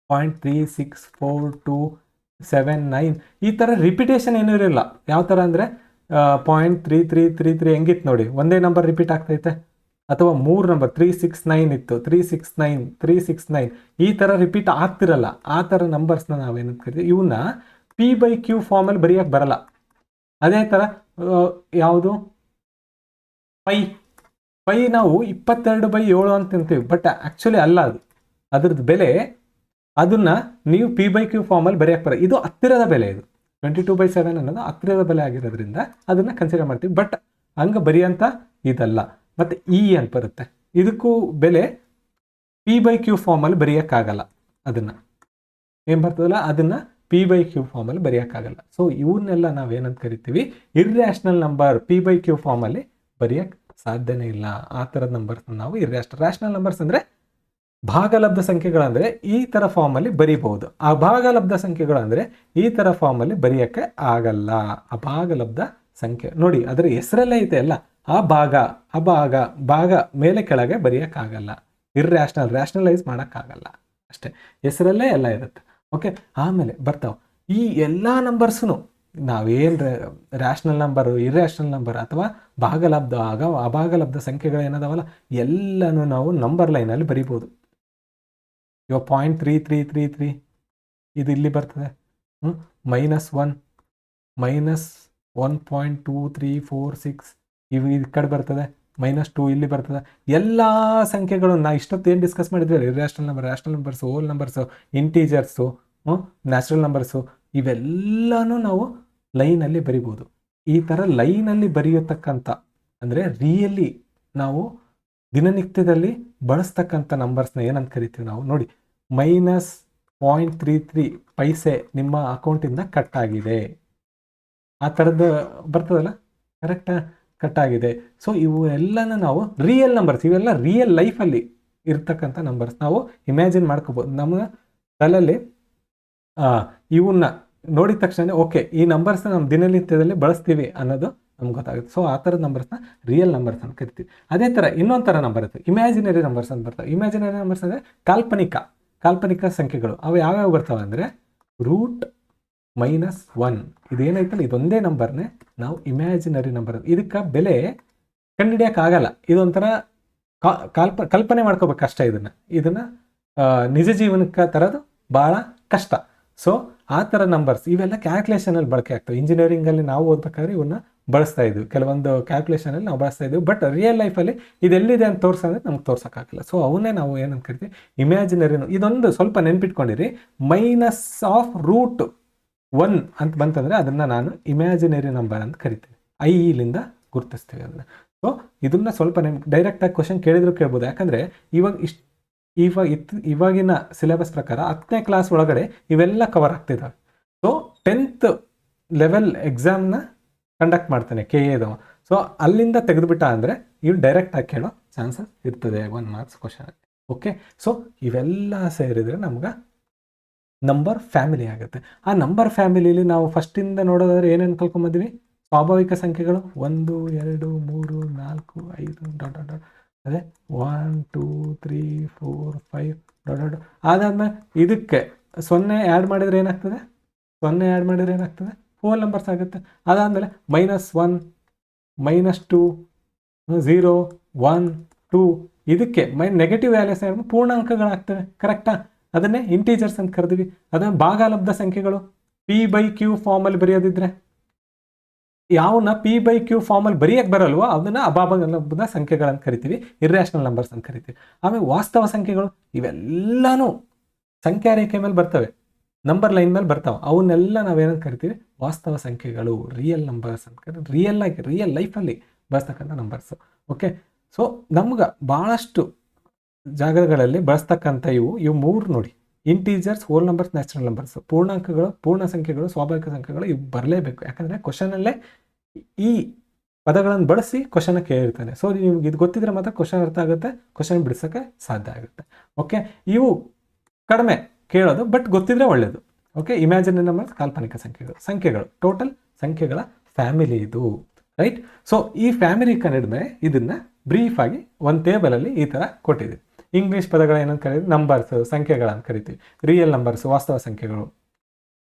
0.364279 ಈ ಥರ ರಿಪಿಟೇಷನ್ ಏನೂ ಇರಲ್ಲ. ಯಾವ ಥರ ಅಂದರೆ 0.3333 ಹೆಂಗಿತ್ತು ನೋಡಿ, ಒಂದೇ ನಂಬರ್ ರಿಪೀಟ್ ಆಗ್ತೈತೆ. ಅಥವಾ 3 ನಂಬರ್ 369 ಇತ್ತು, 369 369 ಈ ಥರ ರಿಪೀಟ್ ಆಗ್ತಿರಲ್ಲ. ಆ ಥರ ನಂಬರ್ಸ್ನ ನಾವೇನಂತ ಕರಿತೀವಿ, ಇವನ್ನ P/Q ಫಾರ್ಮಲ್ಲಿ ಬರೆಯೋಕ್ಕೆ ಬರಲ್ಲ. ಅದೇ ಥರ ಯಾವುದು ಪೈ ನಾವು 22/7 ಅಂತ ಅಂತೀವಿ, ಬಟ್ ಆ್ಯಕ್ಚುಲಿ ಅಲ್ಲ ಅದು. ಅದ್ರದ್ದು ಬೆಲೆ ಅದನ್ನು ನೀವು P/Q ಫಾರ್ಮಲ್ಲಿ ಬರೆಯೋಕ್ಕೆ ಬರ. ಇದು ಹತ್ತಿರದ ಬೆಲೆ, ಇದು 22/7 ಅನ್ನೋದು ಹತ್ತಿರದ ಬೆಲೆ ಆಗಿರೋದ್ರಿಂದ ಅದನ್ನು ಕನ್ಸಿಡರ್ ಮಾಡ್ತೀವಿ, ಬಟ್ ಹಂಗೆ ಬರೆಯೋಂಥ ಇದಲ್ಲ. ಮತ್ತು ಅಂತ ಬರುತ್ತೆ, ಇದಕ್ಕೂ ಬೆಲೆ P/Q ಫಾರ್ಮಲ್ಲಿ ಬರೆಯೋಕ್ಕಾಗಲ್ಲ. ಅದನ್ನು ಏನು ಬರ್ತದಲ್ಲ ಅದನ್ನು P/Q ಫಾರ್ಮಲ್ಲಿ ಬರೆಯೋಕ್ಕಾಗಲ್ಲ. ಸೊ ಇವನ್ನೆಲ್ಲ ನಾವೇನಂತ ಕರಿತೀವಿ, ಇರ್ರ್ಯಾಷನಲ್ ನಂಬರ್. P/Q ಫಾರ್ಮಲ್ಲಿ ಬರೆಯೋಕ್ಕೆ ಸಾಧ್ಯನೇ ಇಲ್ಲ. ಆ ಥರದ ನಂಬರ್ಸ್ನ ನಾವು ರ್ಯಾಷನಲ್ ನಂಬರ್ಸ್ ಅಂದರೆ ಭಾಗಲಬ್ಧ ಸಂಖ್ಯೆಗಳಂದರೆ ಈ ಥರ ಫಾರ್ಮಲ್ಲಿ ಬರೀಬಹುದು. ಆ ಭಾಗಲಬ್ಧ ಸಂಖ್ಯೆಗಳಂದರೆ ಈ ಥರ ಫಾರ್ಮಲ್ಲಿ ಬರೆಯೋಕ್ಕೆ ಆಗಲ್ಲ. ಅಭಾಗಲಬ್ಧ ಸಂಖ್ಯೆ ನೋಡಿ, ಅದರ ಹೆಸರಲ್ಲೇ ಐತೆ ಅಲ್ಲ, ಭಾಗ ಮೇಲೆ ಕೆಳಗೆ ಬರೆಯೋಕ್ಕಾಗಲ್ಲ. ರ್ಯಾಷನಲೈಸ್ ಮಾಡೋಕ್ಕಾಗಲ್ಲ ಅಷ್ಟೇ, ಹೆಸರಲ್ಲೇ ಎಲ್ಲ ಇರುತ್ತೆ. ಓಕೆ, ಆಮೇಲೆ ಬರ್ತಾವೆ ಈ ಎಲ್ಲ ನಂಬರ್ಸು ನಾವೇನು ರ್ಯಾಷನಲ್ ನಂಬರು, ಇರ್ರ್ಯಾಷನಲ್ ನಂಬರ್ ಅಥವಾ ಭಾಗಲಬ್ಧ ಅಭಾಗಲಬ್ಧ ಸಂಖ್ಯೆಗಳು ಏನದಾವಲ್ಲ ಎಲ್ಲನೂ ನಾವು ನಂಬರ್ ಲೈನಲ್ಲಿ ಬರಿಬೋದು. ಇವಾಗ 0.3333 ಇದು ಇಲ್ಲಿ ಬರ್ತದೆ, -1 -1.2346 ಇವು ಈ ಕಡೆ ಬರ್ತದೆ, -2 ಇಲ್ಲಿ ಬರ್ತದೆ. ಎಲ್ಲ ಸಂಖ್ಯೆಗಳು ನಾ ಇಷ್ಟೊತ್ತು ಏನು ಡಿಸ್ಕಸ್ ಮಾಡಿದ್ವಿ, rational numbers, whole numbers, integers, natural numbers, ಇವೆಲ್ಲನೂ ನಾವು ಲೈನಲ್ಲಿ ಬರಿಬೋದು. ಈ ಥರ ಲೈನಲ್ಲಿ ಬರೆಯತಕ್ಕಂಥ ಅಂದರೆ ರಿಯಲಿ ನಾವು ದಿನನಿತ್ಯದಲ್ಲಿ ಬಳಸ್ತಕ್ಕಂಥ ನಂಬರ್ಸ್ನ ಏನಂತ ಕರಿತೀವಿ ನಾವು ನೋಡಿ, -0.33 ಪೈಸೆ ನಿಮ್ಮ ಅಕೌಂಟಿಂದ ಕಟ್ ಆಗಿದೆ, ಆ ಥರದ್ದು ಬರ್ತದಲ್ಲ, ಕರೆಕ್ಟಾ, ಕಟ್ ಆಗಿದೆ. ಸೊ ಇವು ಎಲ್ಲನೂ ನಾವು ರಿಯಲ್ ನಂಬರ್ಸ್, ಇವೆಲ್ಲ ರಿಯಲ್ ಲೈಫಲ್ಲಿ ಇರ್ತಕ್ಕಂಥ ನಂಬರ್ಸ್. ನಾವು ಇಮ್ಯಾಜಿನ್ ಮಾಡ್ಕೋಬೋದು ನಮ್ಮ ತಲೆಯಲ್ಲಿ. ಇವನ್ನ ನೋಡಿದ ತಕ್ಷಣ ಓಕೆ ಈ ನಂಬರ್ಸ್ನ ನಮ್ಮ ದಿನನಿತ್ಯದಲ್ಲಿ ಬಳಸ್ತೀವಿ ಅನ್ನೋದು ನಮ್ಗೆ ಗೊತ್ತಾಗುತ್ತೆ. ಸೊ ಆ ಥರದ ನಂಬರ್ಸ್ನ ರಿಯಲ್ ನಂಬರ್ಸ್ ಅಂತ ಕರಿತೀವಿ. ಅದೇ ಥರ ಇನ್ನೊಂದು ಥರ ನಂಬರ್ ಇರ್ತದೆ, ಇಮ್ಯಾಜಿನರಿ ನಂಬರ್ಸ್ ಅಂತ ಬರ್ತವೆ. ಇಮ್ಯಾಜಿನರಿ ನಂಬರ್ಸ್ ಅಂದರೆ ಕಾಲ್ಪನಿಕ ಸಂಖ್ಯೆಗಳು. ಅವು ಯಾವ್ಯಾವ ಬರ್ತವೆ ಅಂದರೆ √-1 ಇದೇನೈತಲ್ಲ ಇದೊಂದೇ ನಂಬರ್ನೇ ನಾವು ಇಮ್ಯಾಜಿನರಿ ನಂಬರ್. ಇದಕ್ಕೆ ಬೆಲೆ ಕಂಡುಹಿಡಿಯೋಕ್ಕಾಗಲ್ಲ. ಇದೊಂಥರ ಕಲ್ಪನೆ ಮಾಡ್ಕೋಬೇಕು ಕಷ್ಟ. ಇದನ್ನು ನಿಜ ಜೀವನಕ್ಕೆ ತರೋದು ಭಾಳ ಕಷ್ಟ. ಸೊ ಆ ಥರ ನಂಬರ್ಸ್ ಇವೆಲ್ಲ ಕ್ಯಾಲ್ಕುಲೇಷನಲ್ಲಿ ಬಳಕೆ ಆಗ್ತವೆ. ಇಂಜಿನಿಯರಿಂಗಲ್ಲಿ ನಾವು ಓದ್ಬೇಕಾದ್ರೆ ಇವನ್ನ ಬಳಸ್ತಾ ಇದ್ವಿ, ಕೆಲವೊಂದು ಕ್ಯಾಲ್ಕುಲೇಷನಲ್ಲಿ ನಾವು ಬಳಸ್ತಾ ಇದ್ವಿ. ಬಟ್ ರಿಯಲ್ ಲೈಫಲ್ಲಿ ಇದೆಲ್ಲಿದೆ ಅಂತ ತೋರಿಸೋದ್ರೆ ನಮ್ಗೆ ತೋರ್ಸೋಕ್ಕಾಗಲ್ಲ. ಸೊ ಅವನ್ನೇ ನಾವು ಏನಂತ ಕರಿತೀವಿ, ಇಮ್ಯಾಜಿನರಿ. ಇದೊಂದು ಸ್ವಲ್ಪ ನೆನ್ಪಿಟ್ಕೊಂಡಿರಿ, -√1 ಅಂತ ಬಂತಂದರೆ ಅದನ್ನು ನಾನು ಇಮ್ಯಾಜಿನರಿ ನಂಬರ್ ಅಂತ ಕರಿತೀವಿ. ಇಲಿಂದ ಗುರುತಿಸ್ತೀವಿ ಅದನ್ನು. ಸೊ ಇದನ್ನ ಸ್ವಲ್ಪ ಡೈರೆಕ್ಟಾಗಿ ಕ್ವಶನ್ ಕೇಳಿದ್ರು ಕೇಳ್ಬೋದು. ಯಾಕಂದರೆ ಇವಾಗಿನ ಸಿಲೆಬಸ್ ಪ್ರಕಾರ 10ನೇ ಕ್ಲಾಸ್ ಒಳಗಡೆ ಇವೆಲ್ಲ ಕವರ್ ಆಗ್ತಿದ್ದಾವೆ. ಸೊ 10th ಲೆವೆಲ್ ಎಕ್ಸಾಮ್ನ ಕಂಡಕ್ಟ್ ಮಾಡ್ತಾನೆ KA. ಸೊ ಅಲ್ಲಿಂದ ತೆಗೆದುಬಿಟ್ಟ ಅಂದರೆ ಇವು ಡೈರೆಕ್ಟಾಗಿ ಕೇಳೋ ಚಾನ್ಸಸ್ ಇರ್ತದೆ 1 ಮಾರ್ಕ್ಸ್ ಕ್ವಶನ್. ಓಕೆ, ಸೊ ಇವೆಲ್ಲ ಸೇರಿದರೆ ನಮ್ಗೆ ನಂಬರ್ ಫ್ಯಾಮಿಲಿ ಆಗುತ್ತೆ. ಆ ನಂಬರ್ ಫ್ಯಾಮಿಲಿಲಿ ನಾವು ಫಸ್ಟಿಂದ ನೋಡೋದಾದ್ರೆ ಏನೇನು ಕಲ್ಕೊಂಬಂದಿವಿ, ಸ್ವಾಭಾವಿಕ ಸಂಖ್ಯೆಗಳು 1 2 3 4 5 ಅದೇ 1 2 3 4 5 ಅದಾದ್ಮೇಲೆ ಇದಕ್ಕೆ 0 ಆ್ಯಡ್ ಮಾಡಿದರೆ ಏನಾಗ್ತದೆ, 4 ನಂಬರ್ಸ್ ಆಗುತ್ತೆ. ಅದಾದಮೇಲೆ -1 -2 0 1 2 ಇದಕ್ಕೆ ನೆಗೆಟಿವ್ ವ್ಯಾಲ್ಯೂಸ್ ಪೂರ್ಣಾಂಕಗಳಾಗ್ತವೆ. ಕರೆಕ್ಟಾ, ಅದನ್ನೇ ಇಂಟೀಜರ್ಸ್ ಅಂತ ಕರೆದಿವಿ. ಅದನ್ನು ಭಾಗಲಬ್ಧ ಸಂಖ್ಯೆಗಳು P/Q ಫಾರ್ಮಲ್ಲಿ ಬರೆಯೋದಿದ್ರೆ ಯಾವನ್ನ P/Q ಫಾರ್ಮಲ್ಲಿ ಬರೆಯಕ್ಕೆ ಬರಲ್ವೋ ಅದನ್ನು ಅಭಾಗಲಬ್ಧ ಸಂಖ್ಯೆಗಳಂತ ಕರಿತೀವಿ, ಇರ್ರ್ಯಾಷನಲ್ ನಂಬರ್ಸ್ ಅಂತ ಕರಿತೀವಿ. ಆಮೇಲೆ ವಾಸ್ತವ ಸಂಖ್ಯೆಗಳು ಇವೆಲ್ಲನೂ ಸಂಖ್ಯಾ ರೇಖೆ ಮೇಲೆ ಬರ್ತವೆ, ನಂಬರ್ ಲೈನ್ ಮೇಲೆ ಬರ್ತಾವೆ. ಅವನ್ನೆಲ್ಲ ನಾವೇನಂತ ಕರಿತೀವಿ, ವಾಸ್ತವ ಸಂಖ್ಯೆಗಳು, ರಿಯಲ್ ನಂಬರ್ಸ್ ಅಂತ ಕರಿತೀವಿ. ರಿಯಲ್ ಲೈಫಲ್ಲಿ ಬಳಸ್ತಕ್ಕಂಥ ನಂಬರ್ಸು. ಓಕೆ, ಸೊ ನಮ್ಗೆ ಭಾಳಷ್ಟು ಜಾಗಗಳಲ್ಲಿ ಬಳಸ್ತಕ್ಕಂಥ ಇವು 3 ನೋಡಿ, integers, whole numbers, natural numbers. ಪೂರ್ಣಾಂಕಗಳು, ಪೂರ್ಣ ಸಂಖ್ಯೆಗಳು, ಸ್ವಾಭಾವಿಕ ಸಂಖ್ಯೆಗಳು ಇವು ಬರಲೇಬೇಕು. ಯಾಕಂದರೆ ಕ್ವಶನಲ್ಲೇ ಈ ಪದಗಳನ್ನು ಬಳಸಿ ಕ್ವಶನ್ ಕೇಳಿರ್ತಾನೆ. ಸೊ ನಿಮ್ಗೆ ಇದು ಗೊತ್ತಿದ್ರೆ ಮಾತ್ರ ಕ್ವಶನ್ ಅರ್ಥ ಆಗುತ್ತೆ, ಕ್ವಶನ್ ಬಿಡಿಸೋಕ್ಕೆ ಸಾಧ್ಯ ಆಗುತ್ತೆ. ಓಕೆ, ಇವು ಕಡಿಮೆ ಕೇಳೋದು, ಬಟ್ ಗೊತ್ತಿದ್ರೆ ಒಳ್ಳೆಯದು. ಓಕೆ, ಇಮ್ಯಾಜಿನರಿ ನಂಬರ್ಸ್ ಕಾಲ್ಪನಿಕ ಸಂಖ್ಯೆಗಳು, ಟೋಟಲ್ ಸಂಖ್ಯೆಗಳ ಫ್ಯಾಮಿಲಿ ಇದು, ರೈಟ್? ಸೊ ಈ ಫ್ಯಾಮಿಲಿ ಕನ್ನಡ ಇದನ್ನು ಬ್ರೀಫಾಗಿ ಒಂದು ಟೇಬಲಲ್ಲಿ ಈ ಥರ ಕೊಟ್ಟಿದ್ದೀವಿ. ಇಂಗ್ಲೀಷ್ ಪದಗಳು ಏನಂತ ಕರೀತೀವಿ? ನಂಬರ್ಸ್, ಸಂಖ್ಯೆಗಳಂತ ಕರಿತೀವಿ. ರಿಯಲ್ ನಂಬರ್ಸು, ವಾಸ್ತವ ಸಂಖ್ಯೆಗಳು,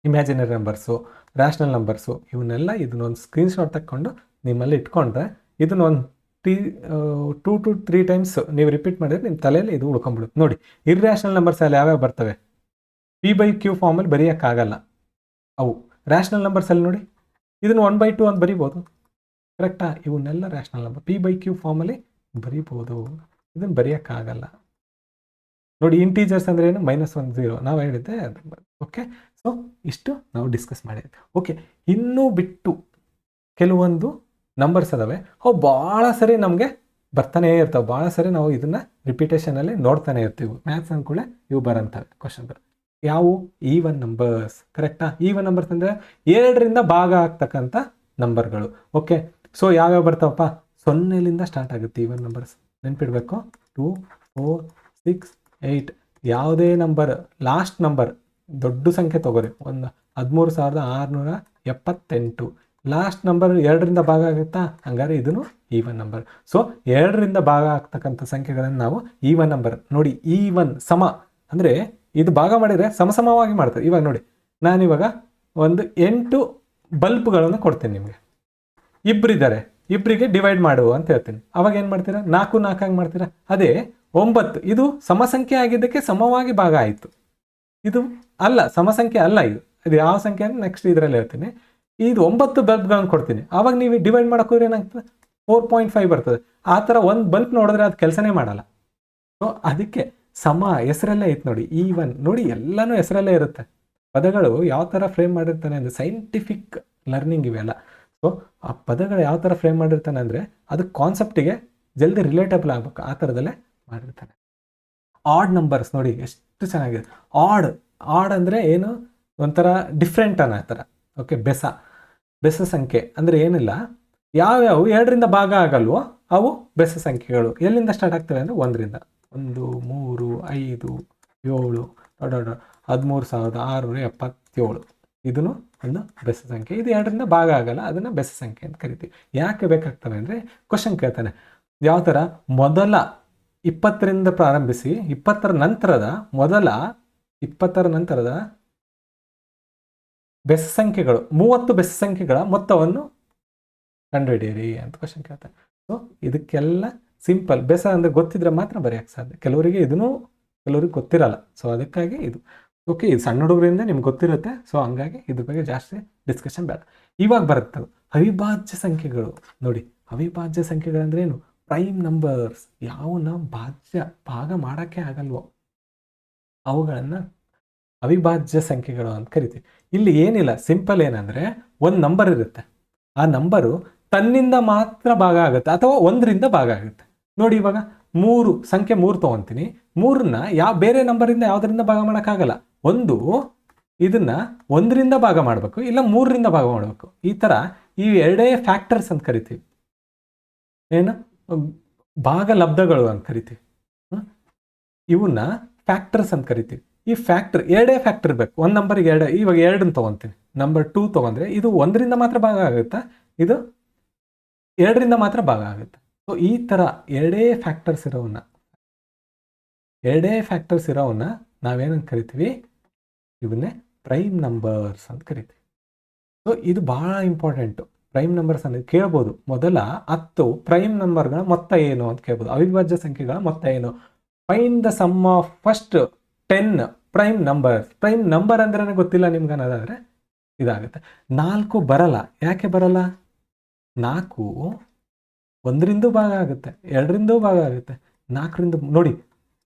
ಇಮ್ಯಾಜಿನರಿ ನಂಬರ್ಸು, ರ್ಯಾಷನಲ್ ನಂಬರ್ಸು, ಇವನ್ನೆಲ್ಲ ಇದನ್ನೊಂದು ಸ್ಕ್ರೀನ್ಶಾಟ್ ತಗೊಂಡು ನಿಮ್ಮಲ್ಲಿ ಇಟ್ಕೊಂಡ್ರೆ ಇದನ್ನೊಂದು 2 to 3 ಟೈಮ್ಸ್ ನೀವು ರಿಪೀಟ್ ಮಾಡಿದ್ರೆ ನಿಮ್ಮ ತಲೆಯಲ್ಲಿ ಇದು ಉಳ್ಕೊಂಡ್ಬಿಡುತ್ತೆ. ನೋಡಿ, ಇರ್ಯಾಷನಲ್ ನಂಬರ್ಸ್ ಅಲ್ಲಿ ಯಾವ್ಯಾವ ಬರ್ತವೆ? P/Q ಫಾರ್ಮಲ್ಲಿ ಬರೆಯೋಕ್ಕಾಗಲ್ಲ ಅವು. ರ್ಯಾಷನಲ್ ನಂಬರ್ಸಲ್ಲಿ ನೋಡಿ, ಇದನ್ನು 1/2 ಅಂತ ಬರಿಬೋದು, ಕರೆಕ್ಟಾ? ಇವನ್ನೆಲ್ಲ ರ್ಯಾಷನಲ್ ನಂಬರ್ P/Q ಫಾರ್ಮಲ್ಲಿ ಬರಿಬೋದು, ಇದನ್ನು ಬರೆಯೋಕ್ಕಾಗಲ್ಲ. ನೋಡಿ, ಇಂಟೀಜರ್ಸ್ ಅಂದರೆ ಏನು? -1 0 ನಾವು ಹೇಳಿದ್ದೆ. ಓಕೆ, ಸೊ ಇಷ್ಟು ನಾವು ಡಿಸ್ಕಸ್ ಮಾಡಿದ್ವಿ. ಓಕೆ, ಇನ್ನೂ ಬಿಟ್ಟು ಕೆಲವೊಂದು ನಂಬರ್ಸ್ ಅದಾವೆ, ಅವು ಭಾಳ ಸರಿ ನಮಗೆ ಬರ್ತಾನೆ ಇರ್ತವೆ, ಭಾಳ ಸರಿ ನಾವು ಇದನ್ನು ರಿಪಿಟೇಷನಲ್ಲಿ ನೋಡ್ತಾನೆ ಇರ್ತೀವಿ. ಮ್ಯಾಥ್ಸ್ ಅಂದ್ಕೂಳೆ ಇವು ಬರೋಂಥವೆ ಕ್ವಶನ್ಗಳು. ಯಾವುವು? ಈವನ್ ನಂಬರ್ಸ್, ಕರೆಕ್ಟಾ? ಈವನ್ ನಂಬರ್ಸ್ ಅಂದರೆ 2ರಿಂದ ಭಾಗ ಆಗ್ತಕ್ಕಂಥ ನಂಬರ್ಗಳು. ಓಕೆ, ಸೊ ಯಾವ್ಯಾವ ಬರ್ತಾವಪ್ಪ? 0ಲಿಂದ ಸ್ಟಾರ್ಟ್ ಆಗುತ್ತೆ ಈವನ್ ನಂಬರ್ಸ್, ನೆನ್ಪಿಡ್ಬೇಕು. 2, 4, 6, 8 ಯಾವುದೇ ನಂಬರ್ ಲಾಸ್ಟ್ ನಂಬರ್ ದೊಡ್ಡ ಸಂಖ್ಯೆ ತೊಗೊರಿ, ಒಂದು 13,678 ಲಾಸ್ಟ್ ನಂಬರ್ 2ರಿಂದ ಭಾಗ ಆಗುತ್ತಾ? ಹಂಗಾರೆ ಇದನ್ನು ಈವನ್ ನಂಬರ್. ಸೊ 2ರಿಂದ ಭಾಗ ಆಗ್ತಕ್ಕಂಥ ಸಂಖ್ಯೆಗಳನ್ನು ನಾವು ಈವನ್ ನಂಬರ್. ನೋಡಿ, ಈವನ್ ಸಮ ಅಂದರೆ ಇದು ಭಾಗ ಮಾಡಿದರೆ ಸಮಸಮವಾಗಿ ಮಾಡ್ತಾರೆ. ಇವಾಗ ನೋಡಿ, ನಾನಿವಾಗ ಒಂದು 8 ಬಲ್ಬ್ಗಳನ್ನು ಕೊಡ್ತೀನಿ ನಿಮಗೆ. ಇಬ್ಬರಿದ್ದಾರೆ, ಇಬ್ಬರಿಗೆ ಡಿವೈಡ್ ಮಾಡುವ ಅಂತ ಹೇಳ್ತೀನಿ. ಅವಾಗ ಏನು ಮಾಡ್ತೀರಾ? 4 4 ಆಗಿ ಮಾಡ್ತೀರಾ. ಅದೇ 9 ಇದು ಸಮಸಂಖ್ಯೆ ಆಗಿದ್ದಕ್ಕೆ ಸಮವಾಗಿ ಭಾಗ ಆಯಿತು. ಇದು ಅಲ್ಲ, ಸಮಸಂಖ್ಯೆ ಅಲ್ಲ. ಇದು ಯಾವ ಸಂಖ್ಯೆ ಅಂತ ನೆಕ್ಸ್ಟ್ ಇದರಲ್ಲಿ ಹೇಳ್ತೀನಿ. ಇದು 9 ಬಲ್ಬ್ಗಳನ್ನು ಕೊಡ್ತೀನಿ, ಆವಾಗ ನೀವು ಡಿವೈಡ್ ಮಾಡೋಕ್ಕೋದ್ರೆ ಏನಾಗ್ತದೆ? 4.5 ಬರ್ತದೆ. ಆ ಥರ ಒಂದು ಬಲ್ಬ್ ನೋಡಿದ್ರೆ ಅದು ಕೆಲಸನೇ ಮಾಡಲ್ಲ. ಸೊ ಅದಕ್ಕೆ ಸಮ ಹೆಸರಲ್ಲೇ ಐತೆ ನೋಡಿ, ಈವನ್. ನೋಡಿ, ಎಲ್ಲನೂ ಹೆಸರಲ್ಲೇ ಇರುತ್ತೆ. ಪದಗಳು ಯಾವ ಥರ ಫ್ರೇಮ್ ಮಾಡಿರ್ತಾನೆ ಅಂದರೆ ಸೈಂಟಿಫಿಕ್ ಲರ್ನಿಂಗ್ ಇವೆಲ್ಲ. ಸೊ ಆ ಪದಗಳು ಯಾವ ಥರ ಫ್ರೇಮ್ ಮಾಡಿರ್ತಾನೆ ಅಂದರೆ ಅದು ಕಾನ್ಸೆಪ್ಟಿಗೆ ಜಲ್ದಿ ರಿಲೇಟಬಲ್ ಆಗಬೇಕು, ಆ ಥರದಲ್ಲೇ ಮಾಡಿರ್ತಾನೆ. ಆಡ್ ನಂಬರ್ಸ್ ನೋಡಿ ಎಷ್ಟು ಚೆನ್ನಾಗಿದೆ. ಆಡ್ ಅಂದರೆ ಏನು? ಒಂಥರ ಡಿಫ್ರೆಂಟ್ ಅನ್ನೋ ಥರ. ಓಕೆ, ಬೆಸ ಸಂಖ್ಯೆ ಅಂದರೆ ಏನಿಲ್ಲ, ಯಾವ್ಯಾವು 2ರಿಂದ ಭಾಗ ಆಗಲ್ವೋ ಅವು ಬೆಸ ಸಂಖ್ಯೆಗಳು. ಎಲ್ಲಿಂದ ಸ್ಟಾರ್ಟ್ ಆಗ್ತವೆ ಅಂದರೆ 1ರಿಂದ. 1, 3, 5, 7, 13,677 ಇದನ್ನು ಒಂದು ಬೆಸ ಸಂಖ್ಯೆ. ಇದು 2ರಿಂದ ಭಾಗ ಆಗಲ್ಲ, ಅದನ್ನು ಬೆಸ ಸಂಖ್ಯೆ ಅಂತ ಕರಿತೀವಿ. ಯಾಕೆ ಬೇಕಾಗ್ತವೆ ಅಂದರೆ ಕ್ವಶನ್ ಕೇಳ್ತಾನೆ ಯಾವ ಥರ? ಮೊದಲ 20ರಿಂದ ಪ್ರಾರಂಭಿಸಿ 20ರ ನಂತರದ ಬೆಸ ಸಂಖ್ಯೆಗಳು 30 ಬೆಸ ಸಂಖ್ಯೆಗಳ ಮೊತ್ತವನ್ನು ಕಂಡುಹಿಡಿಯಿರಿ ಅಂತ ಕ್ವಶನ್ ಕೇಳ್ತಾರೆ. ಸೊ ಇದಕ್ಕೆಲ್ಲ ಸಿಂಪಲ್ ಬೆಸ ಅಂದರೆ ಗೊತ್ತಿದ್ರೆ ಮಾತ್ರ ಬರೆಯೋಕ್ಕೆ ಸಾಧ್ಯ. ಕೆಲವರಿಗೆ ಗೊತ್ತಿರಲ್ಲ. ಸೊ ಅದಕ್ಕಾಗಿ ಇದು ಓಕೆ, ಇದು ಸಣ್ಣ ಹುಡುಗರಿಂದ ನಿಮ್ಗೆ ಗೊತ್ತಿರುತ್ತೆ. ಸೊ ಹಂಗಾಗಿ ಇದ್ರ ಬಗ್ಗೆ ಜಾಸ್ತಿ ಡಿಸ್ಕಷನ್ ಬೇಡ. ಇವಾಗ ಬರುತ್ತೆ ಅವಿಭಾಜ್ಯ ಸಂಖ್ಯೆಗಳು. ನೋಡಿ, ಅವಿಭಾಜ್ಯ ಸಂಖ್ಯೆಗಳಂದ್ರೆ ಏನು? Prime numbers. ಯಾವನ್ನ ಭಾಗ ಮಾಡೋಕ್ಕೆ ಆಗಲ್ವೋ ಅವುಗಳನ್ನು ಅವಿಭಾಜ್ಯ ಸಂಖ್ಯೆಗಳು ಅಂತ ಕರಿತೀವಿ. ಇಲ್ಲಿ ಏನಿಲ್ಲ, ಸಿಂಪಲ್ ಏನಂದರೆ ಒಂದು ನಂಬರ್ ಇರುತ್ತೆ, ಆ ನಂಬರು ತನ್ನಿಂದ ಮಾತ್ರ ಭಾಗ ಆಗುತ್ತೆ ಅಥವಾ 1ರಿಂದ ಭಾಗ ಆಗುತ್ತೆ. ನೋಡಿ, ಇವಾಗ ಸಂಖ್ಯೆ 3 ತೊಗೊತೀನಿ, 3ನ್ನ ಬೇರೆ ನಂಬರಿಂದ ಯಾವುದರಿಂದ ಭಾಗ ಮಾಡೋಕ್ಕಾಗಲ್ಲ. ಇದನ್ನ 1ರಿಂದ ಭಾಗ ಮಾಡಬೇಕು, ಇಲ್ಲ 3ರಿಂದ ಭಾಗ ಮಾಡಬೇಕು. ಈ ಥರ ಈ 2 ಫ್ಯಾಕ್ಟರ್ಸ್ ಅಂತ ಕರಿತೀವಿ. ಏನು? ಭಾಗಲಬ್ಧಗಳು ಅಂತ ಕರಿತೀವಿ. ಇವನ್ನ ಫ್ಯಾಕ್ಟರ್ಸ್ ಅಂತ ಕರಿತೀವಿ. ಈ ಫ್ಯಾಕ್ಟರ್ 2 ಫ್ಯಾಕ್ಟರ್ ಇರಬೇಕು. ಒಂದು ನಂಬರ್ಗೆ 2. ಇವಾಗ 2 ತೊಗೊತೀನಿ, ನಂಬರ್ 2 ತೊಗೊಂಡ್ರೆ ಇದು 1ರಿಂದ ಮಾತ್ರ ಭಾಗ ಆಗುತ್ತಾ? ಇದು 2ರಿಂದ ಮಾತ್ರ ಭಾಗ ಆಗುತ್ತೆ. ಸೊ ಈ ಥರ 2 ಫ್ಯಾಕ್ಟರ್ಸ್ ಇರೋವನ್ನ ನಾವೇನಂತ ಕರಿತೀವಿ? ಇವನ್ನೇ ಪ್ರೈಮ್ ನಂಬರ್ಸ್ ಅಂತ ಕರಿತೀವಿ. ಸೊ ಇದು ಬಹಳ ಇಂಪಾರ್ಟೆಂಟು. ಪ್ರೈಮ್ ನಂಬರ್ಸ್ ಅಂದರೆ ಕೇಳ್ಬೋದು, ಮೊದಲ 10 ಪ್ರೈಮ್ ನಂಬರ್ಗಳ ಮೊತ್ತ ಏನು ಅಂತ ಕೇಳ್ಬೋದು. ಅವಿಭಾಜ್ಯ ಸಂಖ್ಯೆಗಳ ಮೊತ್ತ ಏನು? Find the sum of first 10 prime numbers. Prime number ಅಂದ್ರೆ ಗೊತ್ತಿಲ್ಲ ನಿಮ್ಗೆ ಅನ್ನೋದಾದರೆ ಇದಾಗುತ್ತೆ. 4 ಬರಲ್ಲ. ಯಾಕೆ ಬರಲ್ಲ? 4 1ರಿಂದ ಭಾಗ ಆಗುತ್ತೆ, 2ರಿಂದ ಭಾಗ ಆಗುತ್ತೆ, 4ರಿಂದ. ನೋಡಿ,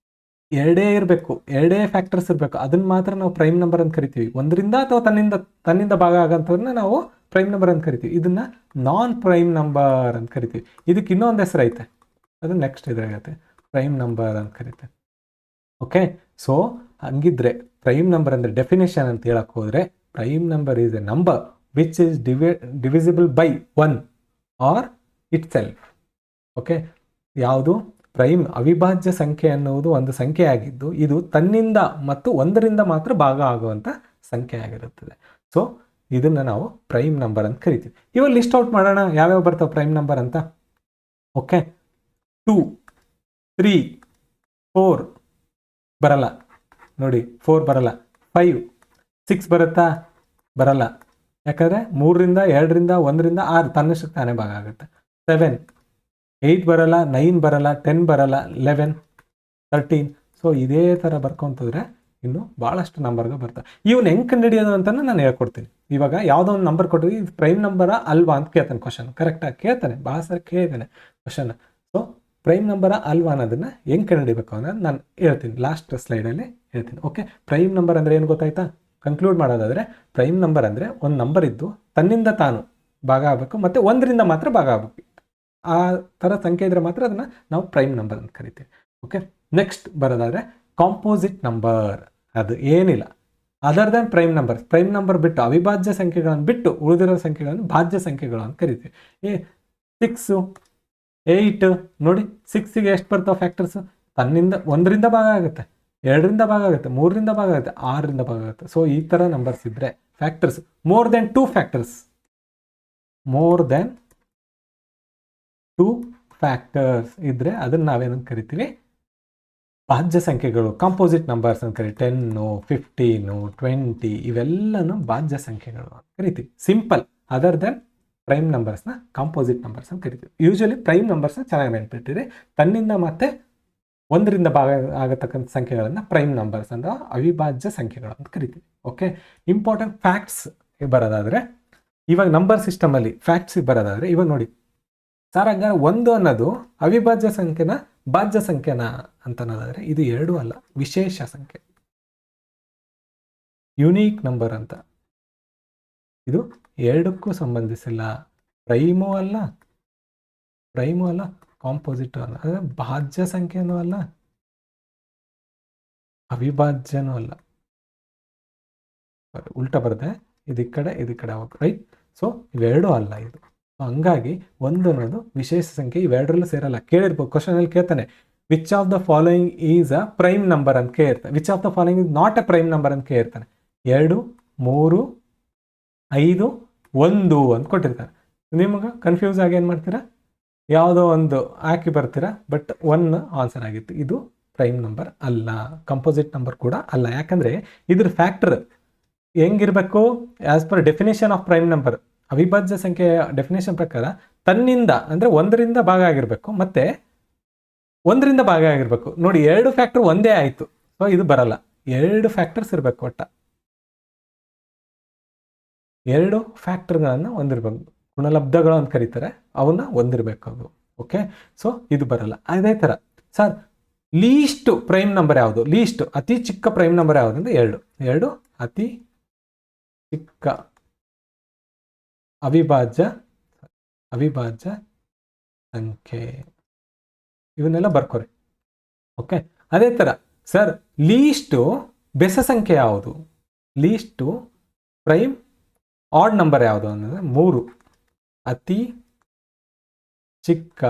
2 ಇರಬೇಕು, 2 ಫ್ಯಾಕ್ಟರ್ಸ್ ಇರಬೇಕು, ಅದನ್ನ ಮಾತ್ರ ನಾವು ಪ್ರೈಮ್ ನಂಬರ್ ಅಂತ ಕರಿತೀವಿ. 1ರಿಂದ ಅಥವಾ ತನ್ನಿಂದ ಭಾಗ ಆಗೋಂಥವ್ರನ್ನ ನಾವು ಪ್ರೈಮ್ ನಂಬರ್ ಅಂತ ಕರಿತೀವಿ. ಇದನ್ನ ನಾನ್ ಪ್ರೈಮ್ ನಂಬರ್ ಅಂತ ಕರಿತೀವಿ. ಇದಕ್ಕೆ ಇನ್ನೊಂದು ಹೆಸರು ಐತೆ, ಅದು ನೆಕ್ಸ್ಟ್ ಇದ್ರಾಗತ್ತೆ, ಪ್ರೈಮ್ ನಂಬರ್ ಅಂತ ಕರಿತೀವಿ. ಓಕೆ, ಸೊ ಹಂಗಿದ್ರೆ ಪ್ರೈಮ್ ನಂಬರ್ ಅಂದರೆ ಡೆಫಿನೇಷನ್ ಅಂತ ಹೇಳಕ್ಕೆ ಹೋದರೆ, prime number is a number which is divisible by 1 or itself. Okay, ಯಾವುದು? ಪ್ರೈಮ್ ಅವಿಭಾಜ್ಯ ಸಂಖ್ಯೆ ಅನ್ನುವುದು ಒಂದು ಸಂಖ್ಯೆ ಆಗಿದ್ದು, ಇದು ತನ್ನಿಂದ ಮತ್ತು 1ರಿಂದ ಮಾತ್ರ ಭಾಗ ಆಗುವಂಥ ಸಂಖ್ಯೆ ಆಗಿರುತ್ತದೆ. ಸೊ ಇದನ್ನು ನಾವು ಪ್ರೈಮ್ ನಂಬರ್ ಅಂತ ಕರಿತೀವಿ. ಇವಾಗ ಲಿಸ್ಟ್ ಔಟ್ ಮಾಡೋಣ ಯಾವ್ಯಾವ ಬರ್ತಾವೆ ಪ್ರೈಮ್ ನಂಬರ್ ಅಂತ. ಓಕೆ, 2, 3, 4 ಬರಲ್ಲ ನೋಡಿ, 4 ಬರಲ್ಲ. 5, 6 ಬರುತ್ತಾ? ಬರಲ್ಲ. ಯಾಕಂದರೆ 3ರಿಂದ 2ರಿಂದ 1ರಿಂದ 6 ತನ್ನಷ್ಟಕ್ಕೆ ತಾನೇ ಭಾಗ ಆಗುತ್ತೆ. 7, 8 ಬರಲ್ಲ, 9 ಬರಲ್ಲ, 10 ಬರಲ್ಲ, 11, 13. ಸೊ ಇದೇ ಥರ ಬರ್ಕೊಂತಂದ್ರೆ ಇನ್ನು ಭಾಳಷ್ಟು ನಂಬರ್ಗೆ ಬರ್ತವೆ. ಇವನು ಹೆಂಗೆ ಕಂಡುಹಿಡಿಯೋದು ಅಂತ ನಾನು ಹೇಳ್ಕೊಡ್ತೀನಿ. ಇವಾಗ ಯಾವುದೋ ಒಂದು ನಂಬರ್ ಕೊಟ್ಟಿದ್ವಿ, ಇದು ಪ್ರೈಮ್ ನಂಬರಾ ಅಲ್ವಾ ಅಂತ ಕೇಳ್ತಾನೆ ಕ್ವಶನ್. ಕರೆಕ್ಟಾಗಿ ಕೇಳ್ತಾನೆ, ಭಾಳ ಸರಿ ಕೇಳ್ತಾನೆ ಕ್ವಶನ್. ಸೊ ಪ್ರೈಮ್ ನಂಬರಾ ಅಲ್ವಾ ಅನ್ನೋದನ್ನು ಹೆಂಗೆ ಕಂಡುಹಿಡಿಬೇಕು ಅನ್ನೋದು ನಾನು ಹೇಳ್ತೀನಿ, ಲಾಸ್ಟ್ ಸ್ಲೈಡಲ್ಲಿ ಹೇಳ್ತೀನಿ. ಓಕೆ, ಪ್ರೈಮ್ ನಂಬರ್ ಅಂದರೆ ಏನು ಗೊತ್ತಾಯ್ತಾ? ಕನ್ಕ್ಲೂಡ್ ಮಾಡೋದಾದರೆ ಪ್ರೈಮ್ ನಂಬರ್ ಅಂದರೆ ಒಂದು ನಂಬರ್ ಇದ್ದು ತನ್ನಿಂದ ತಾನು ಭಾಗ ಆಗಬೇಕು ಮತ್ತು 1ರಿಂದ ಮಾತ್ರ ಭಾಗ ಆಗಬೇಕು. ಆ ಥರ ಸಂಖ್ಯೆ ಇದ್ದರೆ ಮಾತ್ರ ಅದನ್ನು ನಾವು ಪ್ರೈಮ್ ನಂಬರ್ ಅಂತ ಕರಿತೀವಿ. ಓಕೆ, ನೆಕ್ಸ್ಟ್ ಬರೋದಾದರೆ ಕಾಂಪೋಸಿಟ್ ನಂಬರ್. ಅದು ಏನಿಲ್ಲ, other than prime number. Prime number ಬಿಟ್ಟು, ಅವಿಭಾಜ್ಯ ಸಂಖ್ಯೆಗಳನ್ನು ಬಿಟ್ಟು ಉಳಿದಿರೋ ಸಂಖ್ಯೆಗಳನ್ನು ಭಾಜ್ಯ ಸಂಖ್ಯೆಗಳು ಅಂತ ಕರಿತೀವಿ. 6, 8 ನೋಡಿ, 6ಗೆ ಎಷ್ಟು ಬರ್ತಾವೆ ಫ್ಯಾಕ್ಟರ್ಸ್? ತನ್ನಿಂದ 1ರಿಂದ ಭಾಗ ಆಗುತ್ತೆ, 2ರಿಂದ ಭಾಗ ಆಗುತ್ತೆ, 3ರಿಂದ ಭಾಗ ಆಗುತ್ತೆ, 6ರಿಂದ ಭಾಗ ಆಗುತ್ತೆ. ಸೊ ಈ ಥರ ನಂಬರ್ಸ್ ಇದ್ದರೆ factors more than 2 factors, more than 2 factors ಇದ್ದರೆ ಅದನ್ನು ನಾವೇನಂತ ಕರಿತೀವಿ? ಭಾಜ್ಯ ಸಂಖ್ಯೆಗಳು, ಕಾಂಪೋಸಿಟ್ ನಂಬರ್ಸ್ ಅಂತ ಕರಿತೀವಿ. 10, 15, 20 ಇವೆಲ್ಲನೂ ಭಾಜ್ಯ ಸಂಖ್ಯೆಗಳು ಅಂತ ಕರಿತೀವಿ. ಸಿಂಪಲ್. ಅದರ್ ದೆನ್ ಪ್ರೈಮ್ ನಂಬರ್ಸ್ನ ಕಾಂಪೋಸಿಟ್ ನಂಬರ್ಸ್ ಅಂತ ಕರಿತೀವಿ. ಯೂಶಲಿ ಪ್ರೈಮ್ ನಂಬರ್ಸ್ನ ಚೆನ್ನಾಗಿ ನೆನಪಿಟ್ಟಿರಿ. ತನ್ನಿಂದ ಮತ್ತೆ 1ರಿಂದ ಭಾಗ ಆಗತಕ್ಕಂಥ ಸಂಖ್ಯೆಗಳನ್ನು ಪ್ರೈಮ್ ನಂಬರ್ಸ್ ಅಂತ, ಅವಿಭಾಜ್ಯ ಸಂಖ್ಯೆಗಳು ಅಂತ ಕರಿತೀವಿ. ಓಕೆ, ಇಂಪಾರ್ಟೆಂಟ್ ಫ್ಯಾಕ್ಟ್ಸ್ ಬರೋದಾದರೆ, ಇವಾಗ ನಂಬರ್ ಸಿಸ್ಟಮಲ್ಲಿ ಫ್ಯಾಕ್ಟ್ಸಿಗೆ ಬರೋದಾದರೆ, ಇವಾಗ ನೋಡಿ ಸರ್, ಹಂಗಾರೆ 1 ಅನ್ನೋದು ಅವಿಭಾಜ್ಯ ಸಂಖ್ಯೆನ ಭಾಜ್ಯ ಸಂಖ್ಯೆನ ಅಂತ ಅನ್ನೋದಾದರೆ ಇದು 2 ಅಲ್ಲ, ವಿಶೇಷ ಸಂಖ್ಯೆ, ಯುನೀಕ್ ನಂಬರ್ ಅಂತ. ಇದು 2ಕ್ಕೂ ಸಂಬಂಧಿಸಿಲ್ಲ. ಪ್ರೈಮೂ ಅಲ್ಲ, ಕಾಂಪೋಸಿಟ್ ಅಲ್ಲ, ಅಂದರೆ ಭಾಜ್ಯ ಸಂಖ್ಯೆನೂ ಅಲ್ಲ, ಅವಿಭಾಜ್ಯನೂ ಅಲ್ಲ. ಉಲ್ಟಾ ಬರುತ್ತೆ, ಇದು ಕಡೆ ಹೋಗಿ, ರೈಟ್. ಸೊ ಇವೆರಡೂ ಅಲ್ಲ ಇದು. ಹಂಗಾಗಿ 1 ಅನ್ನೋದು ವಿಶೇಷ ಸಂಖ್ಯೆ, ಇವೆರಡರಲ್ಲೂ ಸೇರಲ್ಲ. ಕೇಳಿರ್ಬೋದು ಕ್ವಶನಲ್ಲಿ ಕೇಳ್ತಾನೆ, which of the following is a prime number ಅಂತ ಕೇಳಿರ್ತಾನೆ. Which of the following is not a prime number ಅಂತ ಕೇಳಿರ್ತಾನೆ. 2, 3, 5, 1 ಅಂತ ಕೊಟ್ಟಿರ್ತಾರೆ. ನಿಮಗೆ ಕನ್ಫ್ಯೂಸ್ ಆಗಿ ಏನು ಮಾಡ್ತೀರಾ? ಯಾವುದೋ ಒಂದು ಹಾಕಿ ಬರ್ತೀರಾ, ಬಟ್ 1 ಆನ್ಸರ್ ಆಗಿತ್ತು. ಇದು ಪ್ರೈಮ್ ನಂಬರ್ ಅಲ್ಲ, ಕಂಪೋಸಿಟ್ ನಂಬರ್ ಕೂಡ ಅಲ್ಲ. ಯಾಕಂದರೆ ಇದ್ರ ಫ್ಯಾಕ್ಟರ್ ಹೆಂಗಿರಬೇಕು? As per definition of prime number, ಅವಿಭಾಜ್ಯ ಸಂಖ್ಯೆಯ ಡೆಫಿನೇಷನ್ ಪ್ರಕಾರ ತನ್ನಿಂದ ಅಂದರೆ 1ರಿಂದ ಭಾಗ ಆಗಿರಬೇಕು, ಮತ್ತು 1ರಿಂದ ಭಾಗ ಆಗಿರಬೇಕು. ನೋಡಿ, 2 ಫ್ಯಾಕ್ಟರ್ ಒಂದೇ ಆಯಿತು. ಸೊ ಇದು ಬರಲ್ಲ. 2 ಫ್ಯಾಕ್ಟರ್ಸ್ ಇರಬೇಕು. ಒಟ್ಟ 2 ಫ್ಯಾಕ್ಟರ್ಗಳನ್ನು ಹೊಂದಿರಬೇಕು. ಗುಣಲಬ್ಧಗಳು ಅಂತ ಕರೀತಾರೆ, ಅವನ್ನ ಹೊಂದಿರಬೇಕು ಅದು. ಓಕೆ, ಸೊ ಇದು ಬರಲ್ಲ. ಅದೇ ಥರ ಸರ್, ಲೀಸ್ಟ್ ಪ್ರೈಮ್ ನಂಬರ್ ಯಾವುದು? ಲೀಸ್ಟ್ ಅತಿ ಚಿಕ್ಕ ಪ್ರೈಮ್ ನಂಬರ್ ಯಾವುದು ಅಂದರೆ 2 ಅತಿ ಚಿಕ್ಕ ಅವಿಭಾಜ್ಯ ಸಂಖ್ಯೆ. ಇವನ್ನೆಲ್ಲ ಬರ್ಕೋರಿ. ಓಕೆ, ಅದೇ ಥರ ಸರ್, ಲೀಸ್ಟು ಬೆಸ ಸಂಖ್ಯೆ ಯಾವುದು? ಲೀಸ್ಟು ಪ್ರೈಮ್ ಆಡ್ ನಂಬರ್ ಯಾವುದು ಅಂದರೆ 3 ಅತಿ ಚಿಕ್ಕ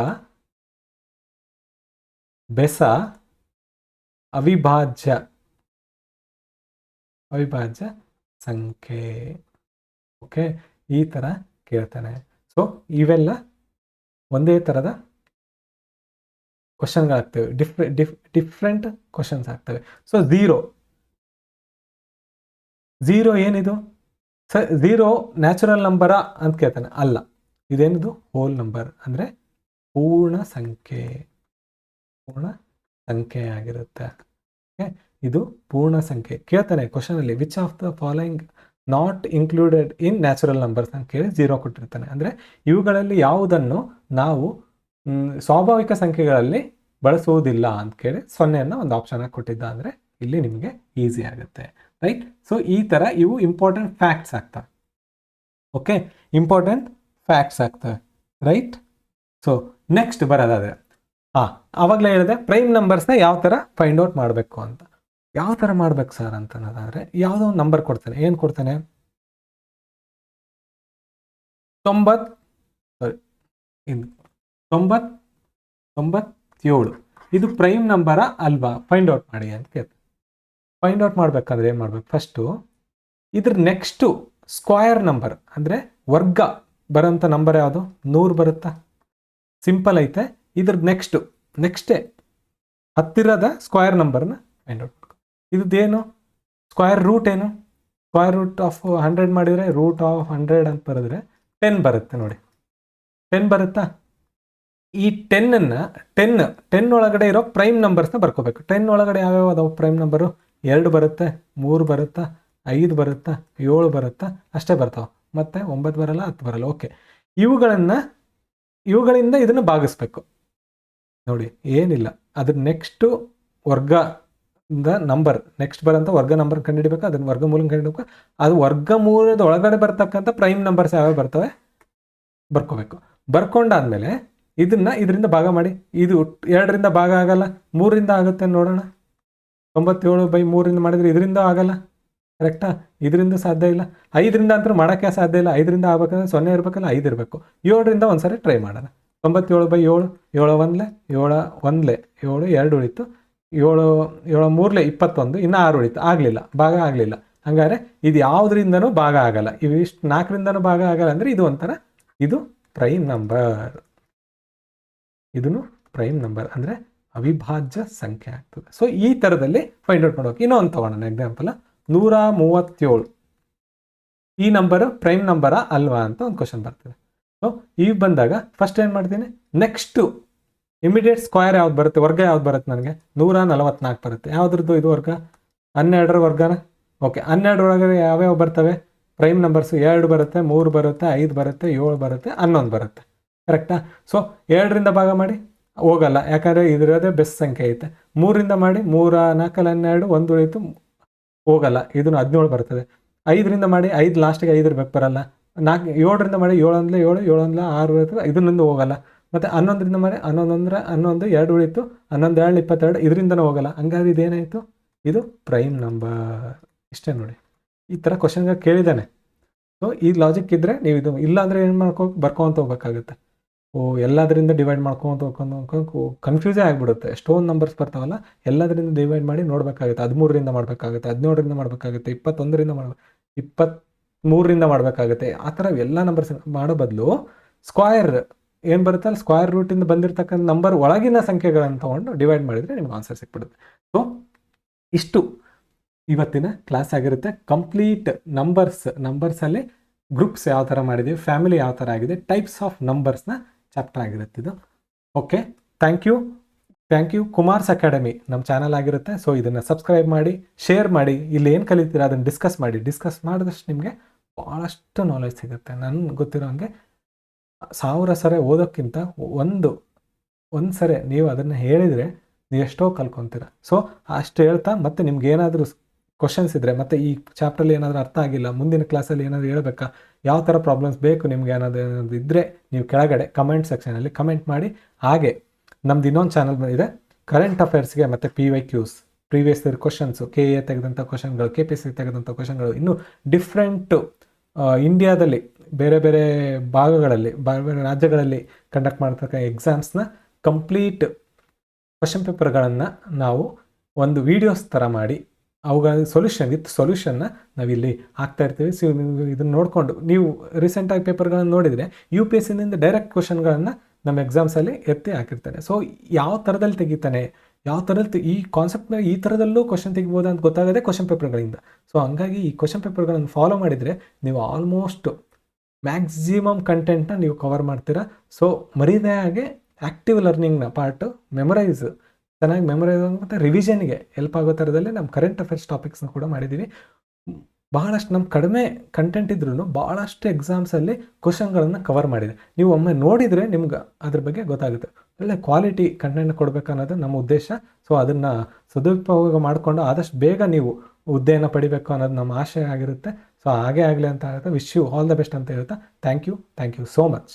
ಬೆಸ ಅವಿಭಾಜ್ಯ ಸಂಖ್ಯೆ. ಓಕೆ, ಈ ಥರ ಕೇಳ್ತಾನೆ. ಸೊ ಇವೆಲ್ಲ ಒಂದೇ ಥರದ ಕ್ವಶನ್ಗಳಾಗ್ತವೆ, ಡಿಫ್ರೆಂಟ್ ಕ್ವಶನ್ಸ್ ಆಗ್ತವೆ. ಸೊ ಝೀರೋ ಏನಿದು ಸರ್? 0 ನ್ಯಾಚುರಲ್ ನಂಬರಾ ಅಂತ ಕೇಳ್ತಾನೆ. ಅಲ್ಲ, ಇದೇನಿದು? ಹೋಲ್ ನಂಬರ್, ಅಂದರೆ ಪೂರ್ಣ ಸಂಖ್ಯೆ ಆಗಿರುತ್ತೆ. ಓಕೆ, ಇದು ಪೂರ್ಣ ಸಂಖ್ಯೆ. ಕೇಳ್ತಾನೆ ಕ್ವಶನಲ್ಲಿ, which of the following not included in natural numbers ಅಂತ ಕೇಳಿ 0 ಕೊಟ್ಟಿರ್ತಾನೆ. ಅಂದರೆ ಇವುಗಳಲ್ಲಿ ಯಾವುದನ್ನು ನಾವು ಸ್ವಾಭಾವಿಕ ಸಂಖ್ಯೆಗಳಲ್ಲಿ ಬಳಸುವುದಿಲ್ಲ ಅಂತ ಕೇಳಿ 0 ಒಂದು ಆಪ್ಷನ್ ಆಗಿ ಕೊಟ್ಟಿದ್ದ. ಅಂದರೆ ಇಲ್ಲಿ ನಿಮಗೆ ಈಸಿ ಆಗುತ್ತೆ, ರೈಟ್. ಸೊ ಈ ಥರ ಇವು ಇಂಪಾರ್ಟೆಂಟ್ ಫ್ಯಾಕ್ಟ್ಸ್ ಆಗ್ತವೆ. ಓಕೆ, ಇಂಪಾರ್ಟೆಂಟ್ ಫ್ಯಾಕ್ಟ್ಸ್ ಆಗ್ತವೆ, ರೈಟ್. ಸೊ ನೆಕ್ಸ್ಟ್ ಬರೋದಾದರೆ, ಆವಾಗಲೇ ಹೇಳಿದೆ ಪ್ರೈಮ್ ನಂಬರ್ಸ್ನ ಯಾವ ಥರ ಫೈಂಡ್ ಔಟ್ ಮಾಡಬೇಕು ಅಂತ. ಯಾವ ಥರ ಮಾಡ್ಬೇಕು ಸರ್ ಅಂತ ಅನ್ನೋದಾದರೆ, ಯಾವುದೋ ಒಂದು ನಂಬರ್ ಕೊಡ್ತಾನೆ. ಏನು ಕೊಡ್ತಾನೆ? 97 ಇದು ಪ್ರೈಮ್ ನಂಬರಾ ಅಲ್ವಾ? ಫೈಂಡ್ ಔಟ್ ಮಾಡಿ ಅಂತ ಕೇಳ್ತಾರೆ. ಫೈಂಡ್ ಔಟ್ ಮಾಡಬೇಕಾದ್ರೆ ಏನು ಮಾಡಬೇಕು? ಫಸ್ಟು ಇದ್ರ ನೆಕ್ಸ್ಟು ಸ್ಕ್ವಯರ್ ನಂಬರ್ ಅಂದರೆ ವರ್ಗ ಬರೋಂಥ ನಂಬರ್ ಯಾವುದು? 100 ಬರುತ್ತಾ? ಸಿಂಪಲ್ ಐತೆ. ಇದ್ರದ್ದು ನೆಕ್ಸ್ಟೇ ಹತ್ತಿರದ ಸ್ಕ್ವಯರ್ ನಂಬರ್ನ ಫೈಂಡ್ ಔಟ್ ಮಾಡ್ಕೊ. ಇದೇನು ಸ್ಕ್ವಯರ್ ರೂಟ್ ಏನು? ಸ್ಕ್ವಯರ್ ರೂಟ್ ಆಫ್ 100 ಮಾಡಿದರೆ ರೂಟ್ ಆಫ್ 100 ಅಂತ ಬರೆದ್ರೆ 10 ಬರುತ್ತೆ ನೋಡಿ. 10 ಬರುತ್ತಾ? ಈ 10 ಒಳಗಡೆ ಇರೋ ಪ್ರೈಮ್ ನಂಬರ್ಸ್ನ ಬರ್ಕೋಬೇಕು. 10 ಒಳಗಡೆ ಯಾವ್ಯಾವ ಅದಾವ ಪ್ರೈಮ್ ನಂಬರು? 2 ಬರುತ್ತೆ, 3 ಬರುತ್ತಾ, 5 ಬರುತ್ತಾ, 7 ಬರುತ್ತಾ, ಅಷ್ಟೇ ಬರ್ತಾವೆ. ಮತ್ತು 9 ಬರಲ್ಲ, 10 ಬರಲ್ಲ. ಓಕೆ, ಇವುಗಳಿಂದ ಇದನ್ನು ಭಾಗಿಸ್ಬೇಕು ನೋಡಿ. ಏನಿಲ್ಲ, ಅದ್ರ ನೆಕ್ಸ್ಟು ವರ್ಗದ ನಂಬರ್, ನೆಕ್ಸ್ಟ್ ಬರೋಂಥ ವರ್ಗ ನಂಬರ್ ಕಂಡುಹಿಡಬೇಕು. ಅದನ್ನು ವರ್ಗಮೂಲ ಕಂಡುಹಿಡಬೇಕು. ಅದು ವರ್ಗಮೂಲದ ಒಳಗಡೆ ಬರ್ತಕ್ಕಂಥ ಪ್ರೈಮ್ ನಂಬರ್ಸ್ ಯಾವ್ಯಾವ ಬರ್ತವೆ ಬರ್ಕೋಬೇಕು. ಬರ್ಕೊಂಡಾದ್ಮೇಲೆ ಇದರಿಂದ ಭಾಗ ಮಾಡಿ. ಇದು 2ರಿಂದ ಭಾಗ ಆಗಲ್ಲ, 3ರಿಂದ ಆಗುತ್ತೆ ನೋಡೋಣ. 97/3 ಮಾಡಿದರೆ ಇದರಿಂದ ಆಗಲ್ಲ, ಕರೆಕ್ಟಾ? ಇದರಿಂದ ಸಾಧ್ಯ ಇಲ್ಲ. 5ರಿಂದ ಅಂತೂ ಮಾಡೋಕ್ಕೆ ಸಾಧ್ಯ ಇಲ್ಲ. 5ರಿಂದ ಆಗ್ಬೇಕಂದ್ರೆ 0 ಇರಬೇಕಲ್ಲ, 5 ಇರಬೇಕು. 7ರಿಂದ ಒಂದ್ಸರಿ ಟ್ರೈ ಮಾಡೋಣ. 97/7, 7 1 7 1 7, 2 ಉಳಿತು. 7 3 21, ಇನ್ನು 6 ಉಳಿತು. ಆಗಲಿಲ್ಲ, ಭಾಗ ಆಗಲಿಲ್ಲ. ಹಂಗಾರೆ ಇದು ಯಾವುದರಿಂದನೂ ಭಾಗ ಆಗಲ್ಲ. ಇವು ಇಷ್ಟು 4ರಿಂದನೂ ಭಾಗ ಆಗಲ್ಲ ಅಂದರೆ ಇದು ಪ್ರೈಮ್ ನಂಬರ್. ಇದನ್ನು ಪ್ರೈಮ್ ನಂಬರ್ ಅಂದರೆ ಅವಿಭಾಜ್ಯ ಸಂಖ್ಯೆ ಆಗ್ತದೆ. ಸೊ ಈ ಥರದಲ್ಲಿ ಫೈಂಡ್ ಔಟ್ ಮಾಡ್ಬೇಕು. ಇನ್ನೊಂದು ತಗೋಣ ಎಕ್ಸಾಂಪಲ್, 137. ಈ ನಂಬರು ಪ್ರೈಮ್ ನಂಬರಾ ಅಲ್ವಾ ಅಂತ ಒಂದು ಕ್ವಶನ್ ಬರ್ತದೆ. ಸೊ ಈಗ ಬಂದಾಗ ಫಸ್ಟ್ ಏನು ಮಾಡ್ತೀನಿ, ನೆಕ್ಸ್ಟು ಇಮಿಡಿಯೇಟ್ ಸ್ಕ್ವಯರ್ ಯಾವ್ದು ಬರುತ್ತೆ, ವರ್ಗ ಯಾವ್ದು ಬರುತ್ತೆ? ನನಗೆ 144 ಬರುತ್ತೆ. ಯಾವುದ್ರದ್ದು ಇದು ವರ್ಗ? 12ರ ವರ್ಗನ. ಓಕೆ, 12 ಒಳಗಡೆ ಯಾವ್ಯಾವ ಬರ್ತವೆ ಪ್ರೈಮ್ ನಂಬರ್ಸು? 2 ಬರುತ್ತೆ, 3 ಬರುತ್ತೆ, 5 ಬರುತ್ತೆ, 7 ಬರುತ್ತೆ, 11 ಬರುತ್ತೆ. ಕರೆಕ್ಟಾ? ಸೊ 2ರಿಂದ ಭಾಗ ಮಾಡಿ ಹೋಗಲ್ಲ, ಯಾಕಂದರೆ ಇದಿರೋದೇ ಬೆಸ್ಟ್ ಸಂಖ್ಯೆ ಐತೆ. 3ರಿಂದ ಮಾಡಿ, 3 4 12, 1 ಉಳಿತು, ಹೋಗಲ್ಲ. ಇದನ್ನು 17 ಬರ್ತದೆ. 5ರಿಂದ ಮಾಡಿ, 5 ಲಾಸ್ಟಿಗೆ 5 ಇರ್ಬೇಕು, ಬರಲ್ಲ. 7ರಿಂದ ಮಾಡಿ, 7 1 7, 7 1 6 ಇರ್ತದೆ, ಇದರಿಂದ ಹೋಗಲ್ಲ. ಮತ್ತು 11ರಿಂದ ಮಾಡಿ, 11 11, 2 ಉಳಿತು, 11 2 22, ಇದರಿಂದನೂ ಹೋಗಲ್ಲ. ಹಂಗಾದ್ರೆ ಇದೇನಾಯಿತು? ಇದು ಪ್ರೈಮ್ ನಂಬರ್. ಇಷ್ಟೇ ನೋಡಿ. ಈ ಥರ ಕ್ವಶನ್ಗೆ ಕೇಳಿದ್ದಾನೆ. ಸೊ ಈ ಲಾಜಿಕ್ ಇದ್ದರೆ ನೀವು ಇದು, ಇಲ್ಲಾಂದರೆ ಏನು ಬರ್ಕೊಂತ ಹೋಗ್ಬೇಕಾಗುತ್ತೆ. ಎಲ್ಲದರಿಂದ ಡಿವೈಡ್ ಮಾಡ್ಕೊಂತ ಕನ್ಫ್ಯೂಸೇ ಆಗಿಬಿಡುತ್ತೆ. ಎಷ್ಟೊಂದು ನಂಬರ್ಸ್ ಬರ್ತಾವಲ್ಲ, ಎಲ್ಲದರಿಂದ ಡಿವೈಡ್ ಮಾಡಿ ನೋಡಬೇಕಾಗುತ್ತೆ. 13ರಿಂದ ಮಾಡಬೇಕಾಗುತ್ತೆ, 17ರಿಂದ ಮಾಡಬೇಕಾಗುತ್ತೆ, 21ರಿಂದ 23ರಿಂದ ಮಾಡಬೇಕಾಗುತ್ತೆ. ಆ ಥರ ಎಲ್ಲ ನಂಬರ್ಸ್ ಮಾಡೋ ಬದಲು ಸ್ಕ್ವಯರ್ ಏನು ಬರುತ್ತೆ ಅಲ್ಲಿ, ಸ್ಕ್ವಯರ್ ರೂಟಿಂದ ಬಂದಿರತಕ್ಕಂಥ ನಂಬರ್ ಒಳಗಿನ ಸಂಖ್ಯೆಗಳನ್ನು ತೊಗೊಂಡು ಡಿವೈಡ್ ಮಾಡಿದರೆ ನಿಮ್ಗೆ ಆನ್ಸರ್ ಸಿಕ್ಬಿಡುತ್ತೆ. ಸೊ ಇಷ್ಟು ಇವತ್ತಿನ ಕ್ಲಾಸ್ ಆಗಿರುತ್ತೆ. ಕಂಪ್ಲೀಟ್ ನಂಬರ್ಸಲ್ಲಿ ಗ್ರೂಪ್ಸ್ ಯಾವ ಥರ ಮಾಡಿದ್ದೀವಿ, ಫ್ಯಾಮಿಲಿ ಯಾವ ಥರ ಆಗಿದೆ, ಟೈಪ್ಸ್ ಆಫ್ ನಂಬರ್ಸ್ನ ಚಾಪ್ಟರ್ ಆಗಿರುತ್ತೆ ಇದು. Okay, thank you. Kumar's academy ನಮ್ಮ ಚಾನಲ್ ಆಗಿರುತ್ತೆ. ಸೊ ಇದನ್ನು ಸಬ್ಸ್ಕ್ರೈಬ್ ಮಾಡಿ, ಶೇರ್ ಮಾಡಿ. ಇಲ್ಲಿ ಏನು ಕಲಿತೀರಾ ಅದನ್ನು ಡಿಸ್ಕಸ್ ಮಾಡಿದಷ್ಟು ನಿಮಗೆ ಭಾಳಷ್ಟು ನಾಲೆಜ್ ಸಿಗುತ್ತೆ. ನನಗೆ ಗೊತ್ತಿರೋ ಹಂಗೆ 1000 ಸರಿ ಓದೋಕ್ಕಿಂತ ಒಂದು ಸರಿ ನೀವು ಅದನ್ನು ಹೇಳಿದರೆ ನೀವು ಎಷ್ಟೋ ಕಲ್ಕೊತೀರ. ಸೊ ಅಷ್ಟು ಹೇಳ್ತಾ, ಮತ್ತು ನಿಮ್ಗೆ ಏನಾದರೂ ಕ್ವಶನ್ಸ್ ಇದ್ದರೆ, ಮತ್ತು ಈ ಚಾಪ್ಟ್ರಲ್ಲಿ ಏನಾದರೂ ಅರ್ಥ ಆಗಿಲ್ಲ, ಮುಂದಿನ ಕ್ಲಾಸಲ್ಲಿ ಏನಾದರೂ ಹೇಳ್ಬೇಕಾ, ಯಾವ ಥರ ಪ್ರಾಬ್ಲಮ್ಸ್ ಬೇಕು ನಿಮ್ಗೆ ಏನಾದರೂ ಇದ್ದರೆ ನೀವು ಕೆಳಗಡೆ ಕಮೆಂಟ್ ಸೆಕ್ಷನಲ್ಲಿ ಕಮೆಂಟ್ ಮಾಡಿ. ಹಾಗೆ ನಮ್ದು ಇನ್ನೊಂದು ಚಾನಲ್ ಇದೆ, ಕರೆಂಟ್ ಅಫೇರ್ಸ್ಗೆ ಮತ್ತು PYQs, previous year questions, KA ತೆಗೆದಂಥ ಕ್ವಶನ್ಗಳು, KPSC ತೆಗೆದಂಥ ಕ್ವಶನ್ಗಳು, ಇನ್ನೂ ಡಿಫ್ರೆಂಟು ಇಂಡಿಯಾದಲ್ಲಿ ಬೇರೆ ಬೇರೆ ಭಾಗಗಳಲ್ಲಿ, ಬೇರೆ ಬೇರೆ ರಾಜ್ಯಗಳಲ್ಲಿ ಕಂಡಕ್ಟ್ ಮಾಡ್ತಕ್ಕ ಎಕ್ಸಾಮ್ಸ್ನ ಕಂಪ್ಲೀಟ್ ಕ್ವಶನ್ ಪೇಪರ್ಗಳನ್ನು ನಾವು ಒಂದು ವೀಡಿಯೋಸ್ ಥರ ಮಾಡಿ ಅವುಗಳ ಸೊಲ್ಯೂಷನ್ನ ನಾವಿಲ್ಲಿ ಹಾಕ್ತಾ ಇರ್ತೀವಿ. ಸೊ ಇದನ್ನು ನೋಡಿಕೊಂಡು ನೀವು ರೀಸೆಂಟಾಗಿ ಪೇಪರ್ಗಳನ್ನು ನೋಡಿದರೆ UPSCನಿಂದ ಡೈರೆಕ್ಟ್ ಕ್ವಶನ್ಗಳನ್ನು ನಮ್ಮ ಎಕ್ಸಾಮ್ಸಲ್ಲಿ ಎತ್ತಿ ಹಾಕಿರ್ತಾನೆ. ಸೊ ಯಾವ ಥರದಲ್ಲಿ ತೆಗಿತಾನೆ, ಯಾವ ಥರದಲ್ಲಿ ಈ ಕಾನ್ಸೆಪ್ಟ್ನ ಈ ಥರದಲ್ಲೂ ಕ್ವಶನ್ ತೆಗಿಬೋದು ಅಂತ ಗೊತ್ತಾಗೋದೇ ಕ್ವಶನ್ ಪೇಪರ್ಗಳಿಂದ. ಸೊ ಹಂಗಾಗಿ ಈ ಕ್ವಶನ್ ಪೇಪರ್ಗಳನ್ನು ಫಾಲೋ ಮಾಡಿದರೆ ನೀವು ಆಲ್ಮೋಸ್ಟ್ ಮ್ಯಾಕ್ಸಿಮಮ್ ಕಂಟೆಂಟ್ನ ನೀವು ಕವರ್ ಮಾಡ್ತೀರಾ. ಸೊ ಮರೀದೇ ಹಾಗೆ ಆ್ಯಕ್ಟಿವ್ ಲರ್ನಿಂಗ್ನ ಪಾರ್ಟು ಚೆನ್ನಾಗಿ ಮೆಮೊರೈಸ್ ಮತ್ತು ರಿವಿಷನ್ಗೆ ಹೆಲ್ಪ್ ಆಗೋ ಥರದಲ್ಲಿ ನಮ್ಮ ಕರೆಂಟ್ ಅಫೇರ್ಸ್ ಟಾಪಿಕ್ಸ್ನ ಕೂಡ ಮಾಡಿದ್ದೀವಿ. ಬಹಳಷ್ಟು ನಮ್ಮ ಕಡಿಮೆ ಕಂಟೆಂಟ್ ಇದ್ರೂ ಭಾಳಷ್ಟು ಎಕ್ಸಾಮ್ಸಲ್ಲಿ ಕ್ವಶನ್ಗಳನ್ನು ಕವರ್ ಮಾಡಿದೆ. ನೀವು ಒಮ್ಮೆ ನೋಡಿದರೆ ನಿಮ್ಗೆ ಅದ್ರ ಬಗ್ಗೆ ಗೊತ್ತಾಗುತ್ತೆ. ಒಳ್ಳೆ ಕ್ವಾಲಿಟಿ ಕಂಟೆಂಟ್ ಕೊಡಬೇಕು ಅನ್ನೋದು ನಮ್ಮ ಉದ್ದೇಶ. ಸೊ ಅದನ್ನು ಸದುಪಯೋಗ ಮಾಡಿಕೊಂಡು ಆದಷ್ಟು ಬೇಗ ನೀವು ಹುದ್ದೆಯನ್ನು ಪಡಿಬೇಕು ಅನ್ನೋದು ನಮ್ಮ ಆಶಯ ಆಗಿರುತ್ತೆ. ಸೊ ಹಾಗೇ ಆಗಲಿ ಅಂತ ಹೇಳ್ತಾ, wish you all the best ಅಂತ ಹೇಳ್ತಾ, ಥ್ಯಾಂಕ್ ಯು ಸೋ ಮಚ್.